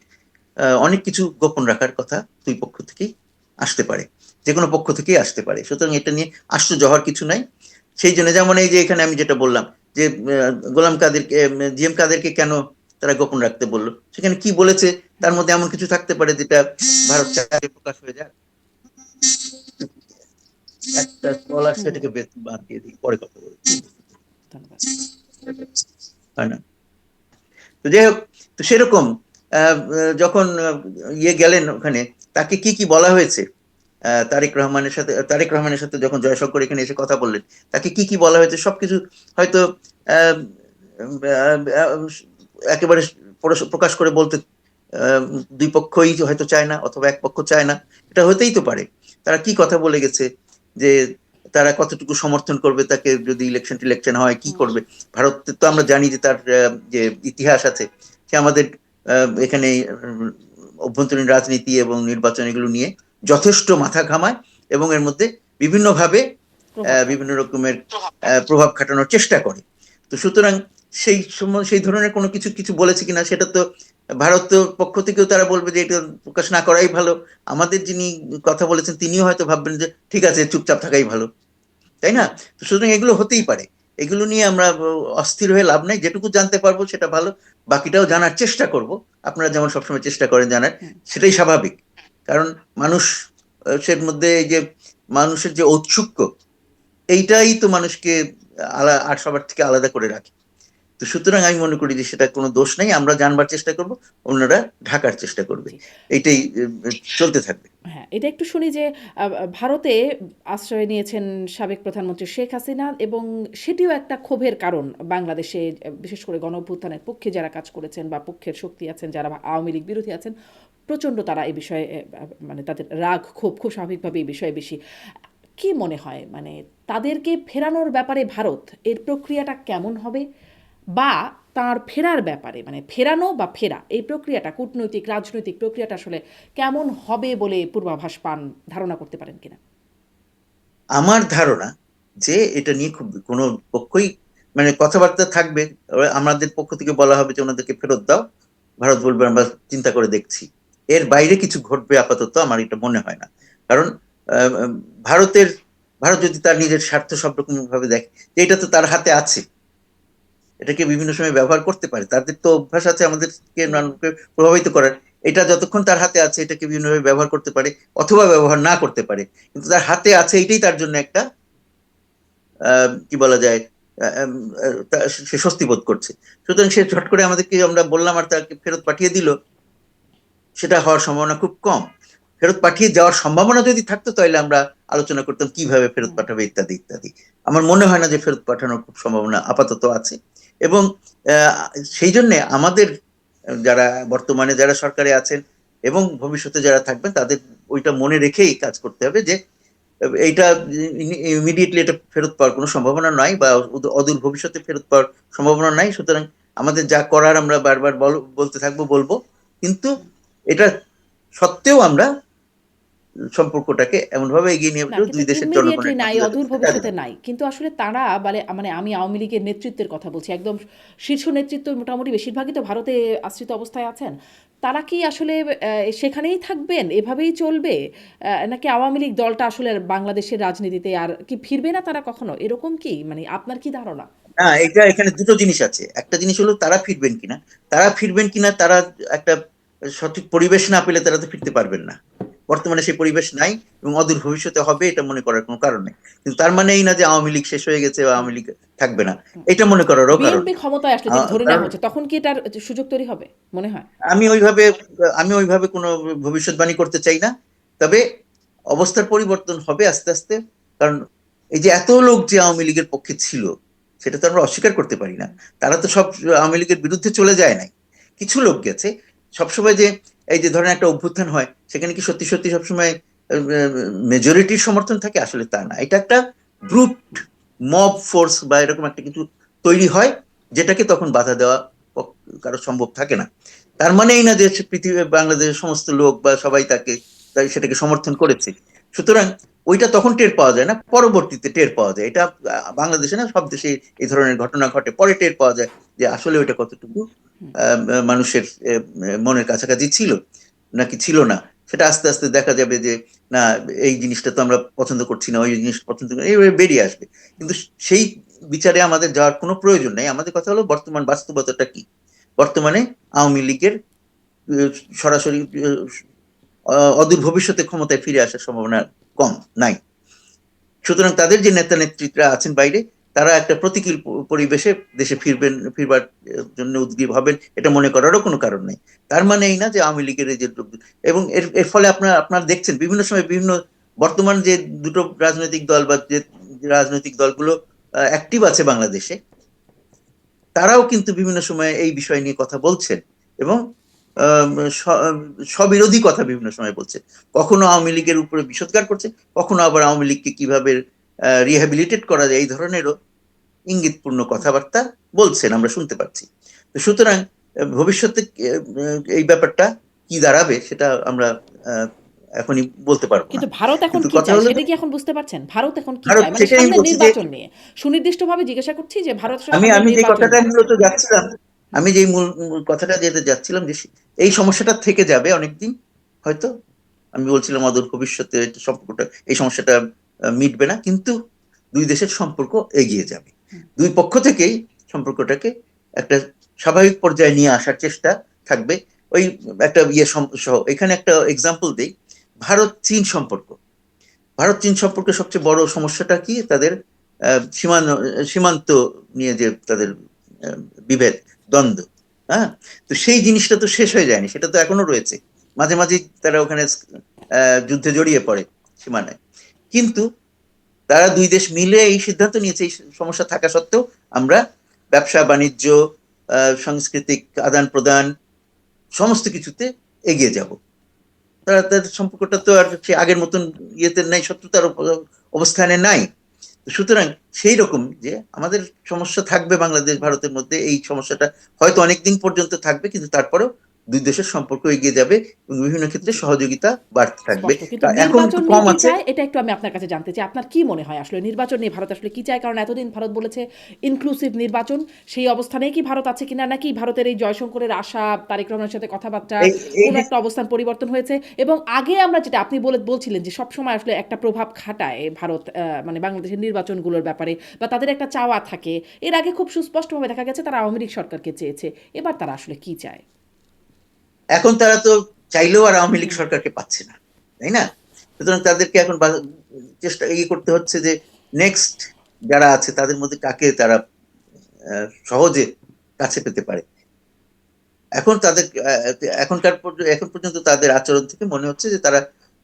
অনেক কিছু গোপন রাখার কথা দুই পক্ষ থেকেই আসতে পারে, যে কোনো পক্ষ থেকেই আসতে পারে। সুতরাং এটা নিয়ে আশ্চর্য হওয়ার কিছু নাই। সেই জন্য যেমন এই যে এখানে আমি যেটা বললাম যে গোলাম কাদেরকে, জিএম কাদেরকে কেন তারা গোপন রাখতে বললো, সেখানে কি বলেছে তার মধ্যে এমন কিছু থাকতে পারে যেটা ভারত চায় প্রকাশ হয়ে যায়। একটা কল আসছে, এটাকে বাদ দিয়ে দিই, পরে কথা বলছি। ধন্যবাদ। হয় না? তো যাই হোক, তো সেরকম যখন ইয়ে গেলেন ওখানে, তাকে কি কি বলা হয়েছে, তারেক রহমানের সাথে যখন জয়শঙ্কর এখানে এসে কথা বললেন, তাকে কি কি বলা হয়েছে সবকিছু হয়তো আহ, আহ, আহ, একেবারে প্রকাশ করে বলতে আহ, দুই পক্ষই হয়তো চায় না, অথবা এক পক্ষ চায় না, এটা হতেই তো পারে। তারা কি কথা বলে গেছে, যে তারা কতটুকু সমর্থন করবে তাকে যদি ইলেকশন টিলেকশন হয়, কি করবে। ভারতের তো আমরা জানি যে তার যে ইতিহাস আছে, সে আমাদের এখানে অভ্যন্তরীণ রাজনীতি এবং নির্বাচন এগুলো নিয়ে যথেষ্ট মাথা ঘামায়, এবং এর মধ্যে বিভিন্নভাবে প্রভাব বিভিন্ন খাটায়। রকমের প্রভাব খাটানোর চেষ্টা করে। তো সুতরাং সেই সময় সেই ধরনের কোনো কিছু কিছু বলেছে কিনা সেটা তো ভারতের পক্ষ থেকেও তারা বলবে যে এটা প্রকাশ না করাই ভালো। আমাদের যিনি কথা বলেছেন তিনিও হয়তো ভাববেন যে ঠিক আছে, চুপচাপ থাকাই ভালো, তাই না? তো সুতরাং এগুলো হতেই পারে, এগুলো নিয়ে আমরা অস্থির হয়ে লাভ নাই। যেটুকু জানতে পারবো সেটা ভালো, বাকিটাও জানার চেষ্টা করব। আপনারা যেমন সবসময় চেষ্টা করেন জানার, সেটাই স্বাভাবিক। কারণ মানুষ সের মধ্যে এই যে মানুষের যে ঔৎসুক্য, এইটাই তো মানুষকে আর সবার থেকে আলাদা করে রাখে। তো সুতরাং আমি মনে করি যে সেটা কোনো দোষ নেই, আমরা জানবার চেষ্টা করব, অন্যরা ঢাকার চেষ্টা করবে, জি। এইটাই চলতে থাকবে। হ্যাঁ, এটা একটু শুনি যে ভারতে আশ্রয় নিয়েছেন সাবেক প্রধানমন্ত্রী শেখ হাসিনা, এবং সেটিও একটা ক্ষোভের কারণ বাংলাদেশে, বিশেষ করে গণঅভ্যুত্থানের পক্ষে যারা কাজ করেছেন বা পক্ষের শক্তি আছেন, যারা আওয়ামী লীগ বিরোধী আছেন, প্রচণ্ড তারা এই বিষয়ে মানে তাদের রাগ ক্ষোভ খুব স্বাভাবিকভাবে এই বিষয়ে বেশি। কি মনে হয়, মানে তাদেরকে ফেরানোর ব্যাপারে ভারত এর প্রক্রিয়াটা কেমন হবে, বা তার ফেরার ব্যাপারে, মানে ফেরানো বা ফেরা এই প্রক্রিয়াটা, কূটনৈতিক রাজনৈতিক প্রক্রিয়াটা আসলে কেমন হবে বলে পূর্বাভাস পান, ধারণা করতে পারেন কিনা? আমার ধারণা যে এটা নিয়ে খুব কোনো পক্ষই মানে কথাবার্তা থাকবে, আমাদের পক্ষ থেকে বলা হবে যে ওনাদেরকে ফেরত দাও, ভারত বলবে আমরা চিন্তা করে দেখছি। এর বাইরে কিছু ঘটবে আপাতত আমার এটা মনে হয় না। কারণ আহ, ভারতের ভারত যদি তার নিজের স্বার্থ সব রকম ভাবে দেখে যে এটা তো তার হাতে আছে, এটাকে বিভিন্ন সময় ব্যবহার করতে পারে, তাদের তো অভ্যাস আছে আমাদেরকে নানানভাবে প্রভাবিত করার। এটা যতক্ষণ তার হাতে আছে এটাকে বিভিন্নভাবে ব্যবহার করতে পারে, অথবা ব্যবহার না করতে পারে, কিন্তু তার হাতে আছে এটাই তার জন্য একটা কি বলা যায়, সে স্বস্তি বোধ করছে। সুতরাং সে ঝট করে আমাদেরকে আমরা বললাম আর তাকে ফেরত পাঠিয়ে দিল, সেটা হওয়ার সম্ভাবনা খুব কম। ফেরত পাঠিয়ে যাওয়ার সম্ভাবনা যদি থাকতো তাহলে আমরা আলোচনা করতাম কিভাবে ফেরত পাঠাবে ইত্যাদি ইত্যাদি। আমার মনে হয় না যে ফেরত পাঠানোর খুব সম্ভাবনা আপাতত আছে। এবং আহ, সেই জন্য আমাদের যারা বর্তমানে যারা সরকারে আছেন এবং ভবিষ্যতে যারা থাকবেন তাদের ওইটা মনে রেখেই কাজ করতে হবে যে এইটা ইমিডিয়েটলি এটা ফেরত পাওয়ার কোনো সম্ভাবনা নাই, বা অদূর ভবিষ্যতে ফেরত পাওয়ার সম্ভাবনা নাই। সুতরাং আমাদের যা করার আমরা বারবার বলতে থাকবো, বলবো, কিন্তু এটা সত্ত্বেও আমরা সম্পর্কটাকে এমন ভাবে এগিয়ে নিয়ে না, যাবো কিন্তু দুই দেশের ইমিডিয়েটলি জনগণের নাই, মধ্যে যাতে অদূর কাজে ভবিষ্যতে লাগে। নাই, কিন্তু আসলে তারা মানে মানে আমি আওয়ামী লীগের নেতৃত্বের কথা বলছি, একদম শীর্ষ নেতৃত্ব মোটামুটি বেশিরভাগই তো ভারতে আশ্রিত অবস্থায় আছেন। তারা কি আসলে সেখানেই থাকবেন, এভাবেই চলবে, নাকি আওয়ামী লীগ দলটা আসলে বাংলাদেশের রাজনীতিতে আর কি ফিরবে না তারা কখনো, এরকম কি, মানে আপনার কি ধারণা? না, এটা এখানে দুটো জিনিস আছে। একটা জিনিস হলো তারা ফিরবেন কিনা, তারা একটা সঠিক পরিবেশ না পেলে তারা তো ফিরতে পারবেন না। বর্তমানে সেই পরিবেশ নাই, এবং অদূর ভবিষ্যতে হবে এটা মনে করার কোনো কারণ নেই। কিন্তু তার মানে এই না যে আওয়ামী লীগ শেষ হয়ে গেছে বা আওয়ামী লীগ থাকবে না, এটা মনে করারও কারণ বিএনপি নেই। ক্ষমতায় আসলে, যদি ধরে নেওয়া কারণ হচ্ছে, তখন কি এটার সুযোগ তৈরি হবে মনে হয়? আমি ওইভাবে আমি ওইভাবে কোনো ভবিষ্যৎবাণী করতে চাই না। তবে অবস্থার পরিবর্তন হবে আস্তে আস্তে। কারণ এই যে এত লোক যে আওয়ামী লীগের পক্ষে ছিল, সেটা তো আমরা অস্বীকার করতে পারি না। তারা তো সব আওয়ামী লীগের বিরুদ্ধে চলে যায় নাই, কিছু লোক গেছে। সবসময় যে এই যে ধরেন একটা অভ্যুত্থান হয়, সেখানে কি সত্যি সত্যি সবসময় মেজরিটির সমর্থন থাকে? আসলে তা না, এটা একটা ব্রুট মব ফোর্স বা এরকম একটা কিছু তৈরি হয়, যেটাকে তখন বাধা দেওয়া কারো সম্ভব থাকে না। তার মানে এই না যে পৃথিবী বাংলাদেশের সমস্ত লোক বা সবাই তাই সেটাকে সমর্থন করেছে। সুতরাং ওইটা তখন টের পাওয়া যায় না, পরবর্তীতে টের পাওয়া যায়। এটা বাংলাদেশে না, সব দেশে এই ধরনের ঘটনা ঘটে, পরে টের পাওয়া যায় যে আসলে ওইটা কতটুকু মানুষের মনের কাছাকাছি ছিল নাকি ছিল না। সেটা আস্তে আস্তে দেখা যাবে যে না, এই জিনিসটা তো আমরা পছন্দ করছি না, ওই জিনিসটা পছন্দ করি, এইভাবে বেরিয়ে আসবে। কিন্তু সেই বিচারে আমাদের যাওয়ার কোনো প্রয়োজন নেই। আমাদের কথা হলো বর্তমান বাস্তবতাটা কি। বর্তমানে আওয়ামী লীগের সরাসরি অদূর ভবিষ্যতে ক্ষমতায় ফিরে আসার সম্ভাবনা কম, নাই। সুতরাং তাদের যে নেতা নেত্রীরা আছেন বাইরে, তারা একটা প্রতিকূল পরিবেশে দেশে ফিরবার জন্য উদ্গ্রীব হবেন, এটা মনে করারও কোনো কারণ নেই। তার মানে এই না যে আওয়ামী লীগের এই যে, এবং এর এর ফলে আপনার দেখছেন বিভিন্ন সময় বিভিন্ন বর্তমান যে দুটো রাজনৈতিক দল বা যে রাজনৈতিক দলগুলো অ্যাক্টিভ আছে বাংলাদেশে, তারাও কিন্তু বিভিন্ন সময় এই বিষয় নিয়ে কথা বলছেন এবং আহ, স্ববিরোধী কথা বিভিন্ন সময় বলছে। কখনো আওয়ামী লীগের উপরে বিষোদ্গার করছে, কখনো আবার আওয়ামী লীগকে কিভাবে রিহ্যাবিলিটেট করা যায় এই ধরনেরও ইঙ্গিতপূর্ণ কথাবার্তা বলছেন, আমরা শুনতে পাচ্ছি। তো সুতরাং ভবিষ্যতে এই ব্যাপারটা কি দাঁড়াবে সেটা আমরা আহ, এখনই বলতে পারবো না। কিন্তু ভারত এখন কিন্তু কি কথা চায় হলো সেটা যে কি এখন বুঝতে পারছেন? ভারত এখন কি ভারত, চায়? মানে সেটাই আমি সামনে বলছি যে নির্বাচন নিয়ে। সুনির্দিষ্টভাবে জিজ্ঞাসা করছি যে ভারত আসলে আমি সামনে আমি যে নির্বাচন কথাটা নিয়ে। মূলত যাচ্ছিলাম, হুম, আমি যে মূল কথাটা যেতে যাচ্ছিলাম যে এই সমস্যাটা থেকে যাবে অনেকদিন হয়তো। আমি বলছিলাম অদূর ভবিষ্যতে সম্পর্কটা, এই সমস্যাটা মিটবে না, কিন্তু দুই দেশের সম্পর্ক এগিয়ে যাবে। হুম, দুই পক্ষ থেকেই সম্পর্কটাকে একটা স্বাভাবিক পর্যায়ে নিয়ে আসার চেষ্টা থাকবে। ওই একটা সহ এখানে একটা এক্সাম্পল দেই। ভারত চীন সম্পর্ক, ভারত চীন সম্পর্কে সবচেয়ে বড় সমস্যাটা কি, তাদের সীমান্ত সীমান্ত নিয়ে যে তাদের আহ, বিভেদ, দ্বন্দ্ব। হ্যাঁ, তো সেই জিনিসটা তো শেষ হয়ে যায়নি, সেটা তো এখনো রয়েছে। মাঝে মাঝে তারা ওখানে যুদ্ধে জড়িয়ে পড়ে সীমানায়। কিন্তু তারা দুই দেশ মিলে এই সিদ্ধান্ত নিয়েছে, এই সমস্যা থাকা সত্ত্বেও আমরা ব্যবসা বাণিজ্য, সাংস্কৃতিক আদান প্রদান, সমস্ত কিছুতে এগিয়ে যাব। তারা তাদের সম্পর্কটা তো আর সে আগের মতন ইয়েতে নাই, শত্রুতার অবস্থানে নাই। সুতরাং সেই রকম যে আমাদের সমস্যা থাকবে বাংলাদেশ ভারতের মধ্যে, এই সমস্যাটা হয়তো অনেকদিন পর্যন্ত থাকবে, কিন্তু তারপরেও দুই দেশের সম্পর্ক এগিয়ে যাবে এবং বিভিন্ন ক্ষেত্রে জি। সহযোগিতা বাড়তে থাকবে। স্পষ্ট। কিন্তু এখন একটু নির্বাচন নিয়ে কম কি আছে। চায় এটা একটু আমি আপনার কাছে জানতে চাই। আপনার কি মনে হয় আসলে নির্বাচন নিয়ে ভারত আসলে কি চায়? কারণ এতদিন ভারত বলেছে ইনক্লুসিভ নির্বাচন। সেই অবস্থানেই কি ভারত আছে কিনা? নাকি ভারতের এই জয়শঙ্করের আশা, তারেক রহমানের সাথে কথাবার্তা, এই এই কোনো যে একটা অবস্থান পরিবর্তন হয়েছে? এবং আগে আমরা যেটা আপনি বলছিলেন যে সবসময় আসলে একটা প্রভাব খাটায় ভারত মানে বাংলাদেশের নির্বাচনগুলোর ব্যাপারে বা তাদের একটা চাওয়া থাকে। এর আগে খুব সুস্পষ্টভাবে দেখা গেছে তারা আওয়ামী লীগ সরকারকে চেয়েছে। এবার তারা আসলে কি চায়? এখন তারা তো চাইলেও আর আওয়ামী লীগ হুম, সরকারকে পাচ্ছে না, তাই না? সুতরাং তাদেরকে এখন চেষ্টা করতে হচ্ছে যে নেক্সট যারা আছে তাদের মধ্যে কাকে তারা সহজে কাছে পেতে পারে। এখন তাদের এখন পর্যন্ত তাদের আচরণ থেকে মনে হচ্ছে যে তারা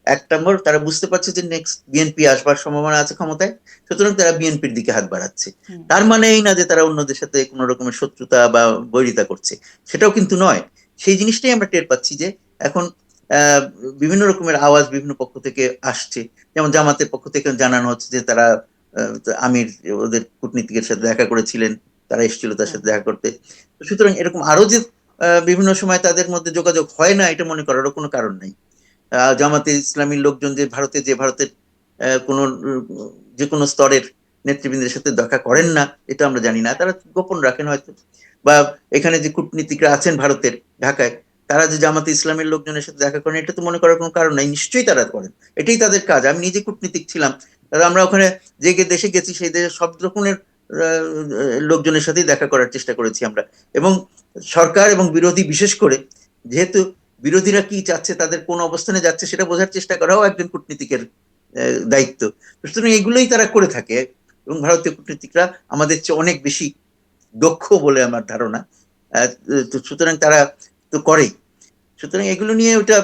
এক নম্বর, তারা বুঝতে পারছে যে নেক্সট বিএনপি আসবার সম্ভাবনা আছে ক্ষমতায়, সুতরাং তারা বিএনপির দিকে হাত বাড়াচ্ছে। হুম। তার মানে এই না যে তারা অন্যদের সাথে কোনো রকমের শত্রুতা বা বৈরিতা করছে, সেটাও কিন্তু নয়। সেই জিনিসটাই আমরা টের পাচ্ছি যে এখন আহ বিভিন্ন রকমের আওয়াজ বিভিন্ন পক্ষ থেকে আসছে। যেমন জামাতের পক্ষ থেকে জানানো হচ্ছে যে তারা আমির ওদের কূটনীতিকের সাথে দেখা করেছিলেন, তারা এসেছিল তার হুম, সাথে দেখা করতে। সুতরাং এরকম আরো যে বিভিন্ন সময় তাদের মধ্যে যোগাযোগ হয় না, এটা মনে করারও কোনো কারণ নেই। জামাতে ইসলামীর লোকজন যে ভারতের কোনো যে কোনো স্তরের নেতৃবৃন্দের সাথে দেখা করেন না, এটা আমরা জানি না, তারা গোপন রাখেন হয়তো। বা এখানে যে কূটনীতিকরা আছেন ভারতের ঢাকায়, তারা যে জামাতে ইসলামের লোকজনের সাথে দেখা করেন, এটা তো মনে করার কোনো কারণ নাই, নিশ্চয়ই তারা করেন। এটাই তাদের কাজ। আমি নিজে কূটনীতিক ছিলাম, আমরা ওখানে যে দেশে গেছি সেই দেশের সব রকমের লোকজনের সাথেই দেখা করার চেষ্টা করেছি আমরা। এবং সরকার এবং বিরোধী বিশেষ করে, যেহেতু বিরোধীরা কি চাচ্ছে, তাদের কোন অবস্থানে যাচ্ছে সেটা বোঝার চেষ্টা করাও একজন কূটনীতিকের দায়িত্ব। সুতরাং এগুলোই তারা করে থাকে এবং ভারতীয় কূটনীতিকরা আমাদের চেয়ে অনেক বেশি দক্ষ বলে আমার ধারণা। আহ, তো সুতরাং তারা তো করেই। সুতরাং এগুলো নিয়ে ওটা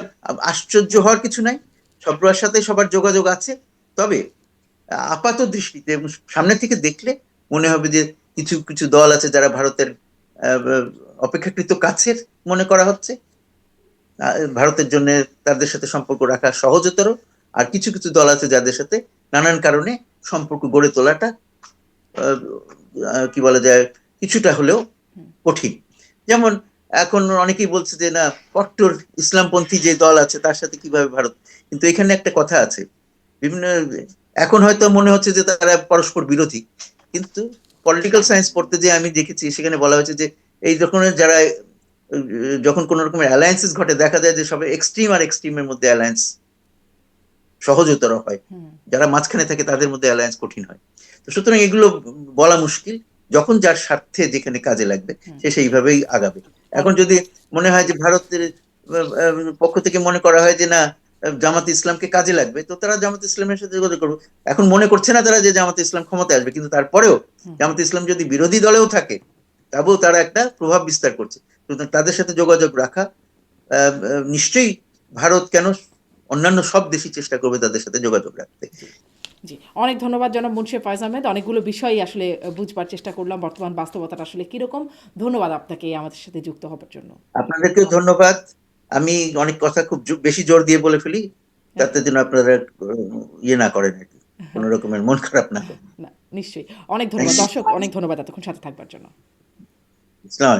আশ্চর্য হওয়ার কিছু নাই। সবার সাথে সবার যোগাযোগ আছে। তবে আপাত দৃষ্টিতে এবং সামনে থেকে দেখলে মনে হবে যে কিছু কিছু দল আছে যারা ভারতের অপেক্ষাকৃত কাছের মনে করা হচ্ছে, ভারতের জন্য তাদের সাথে সম্পর্ক রাখা সহজতর। আর কিছু কিছু দল আছে যাদের সাথে নানান কারণে সম্পর্ক গড়ে তোলাটা কি বলা যায়, কিছুটা হলেও কঠিন। যেমন এখন অনেকেই বলছে যে না, কট্টর ইসলামপন্থী যে দল আছে তার সাথে কিভাবে ভারত, কিন্তু এখানে একটা কথা আছে, বিভিন্ন, এখন হয়তো মনে হচ্ছে যে তারা পরস্পর বিরোধী, কিন্তু পলিটিক্যাল সায়েন্স পড়তে যে আমি দেখেছি সেখানে বলা হয়েছে যে এই রকমের যারা যখন কোন রকমের অ্যালায়েন্সেস ঘটে, দেখা যায় যে সবে এক্সট্রিম আর এক্সট্রিমের মধ্যে অ্যালায়েন্স সহজতর হয়, হুম। যারা মাঝখানে থাকে তাদের মধ্যে অ্যালায়েন্স কঠিন হয়। তো সুতরাং এগুলো বলা মুশকিল, যখন যার স্বার্থে যেখানে কাজে লাগবে হুম। সে সেইভাবেই আগাবে। এখন অনেক যদি মনে হয় যে ভারতের পক্ষ থেকে মনে করা হয় যে না, জামাত ইসলামকে কাজে লাগবে, তো তারা জামাত ইসলামের সাথে যোগাযোগ করবে। এখন মনে করছে না তারা যে জামাত ইসলাম ক্ষমতায় আসবে, কিন্তু তারপরেও হুম। জামাত ইসলাম যদি বিরোধী দলেও থাকে তবেও তারা একটা প্রভাব বিস্তার করছে। সুতরাং তাদের সাথে যোগাযোগ রাখা নিশ্চয়ই, ভারত কেন, অন্যান্য সব দেশই চেষ্টা করবে তাদের সাথে যোগাযোগ রাখতে। জি, জি। অনেক ধন্যবাদ জনাব মুন্সি ফয়েজ আহমেদ। অনেকগুলো বিষয়ই আসলে বুঝবার চেষ্টা করলাম বর্তমান বাস্তবতাটা আসলে কিরকম। ধন্যবাদ আপনাকে আমাদের সাথে যুক্ত হবার জন্য। আপনাদেরকেও ধন্যবাদ। আমি অনেক কথা খুব বেশি জোর দিয়ে বলে ফেলি, তাতে যেন আপনারা ইয়ে না করেন আর কি, কোনো রকমের মন খারাপ না করেন। না, নিশ্চয়ই। অনেক থ্যাংক ধন্যবাদ। ইউ। দর্শক অনেক ধন্যবাদ এতক্ষণ সাথে থাকবার জন্য। ইসলাম।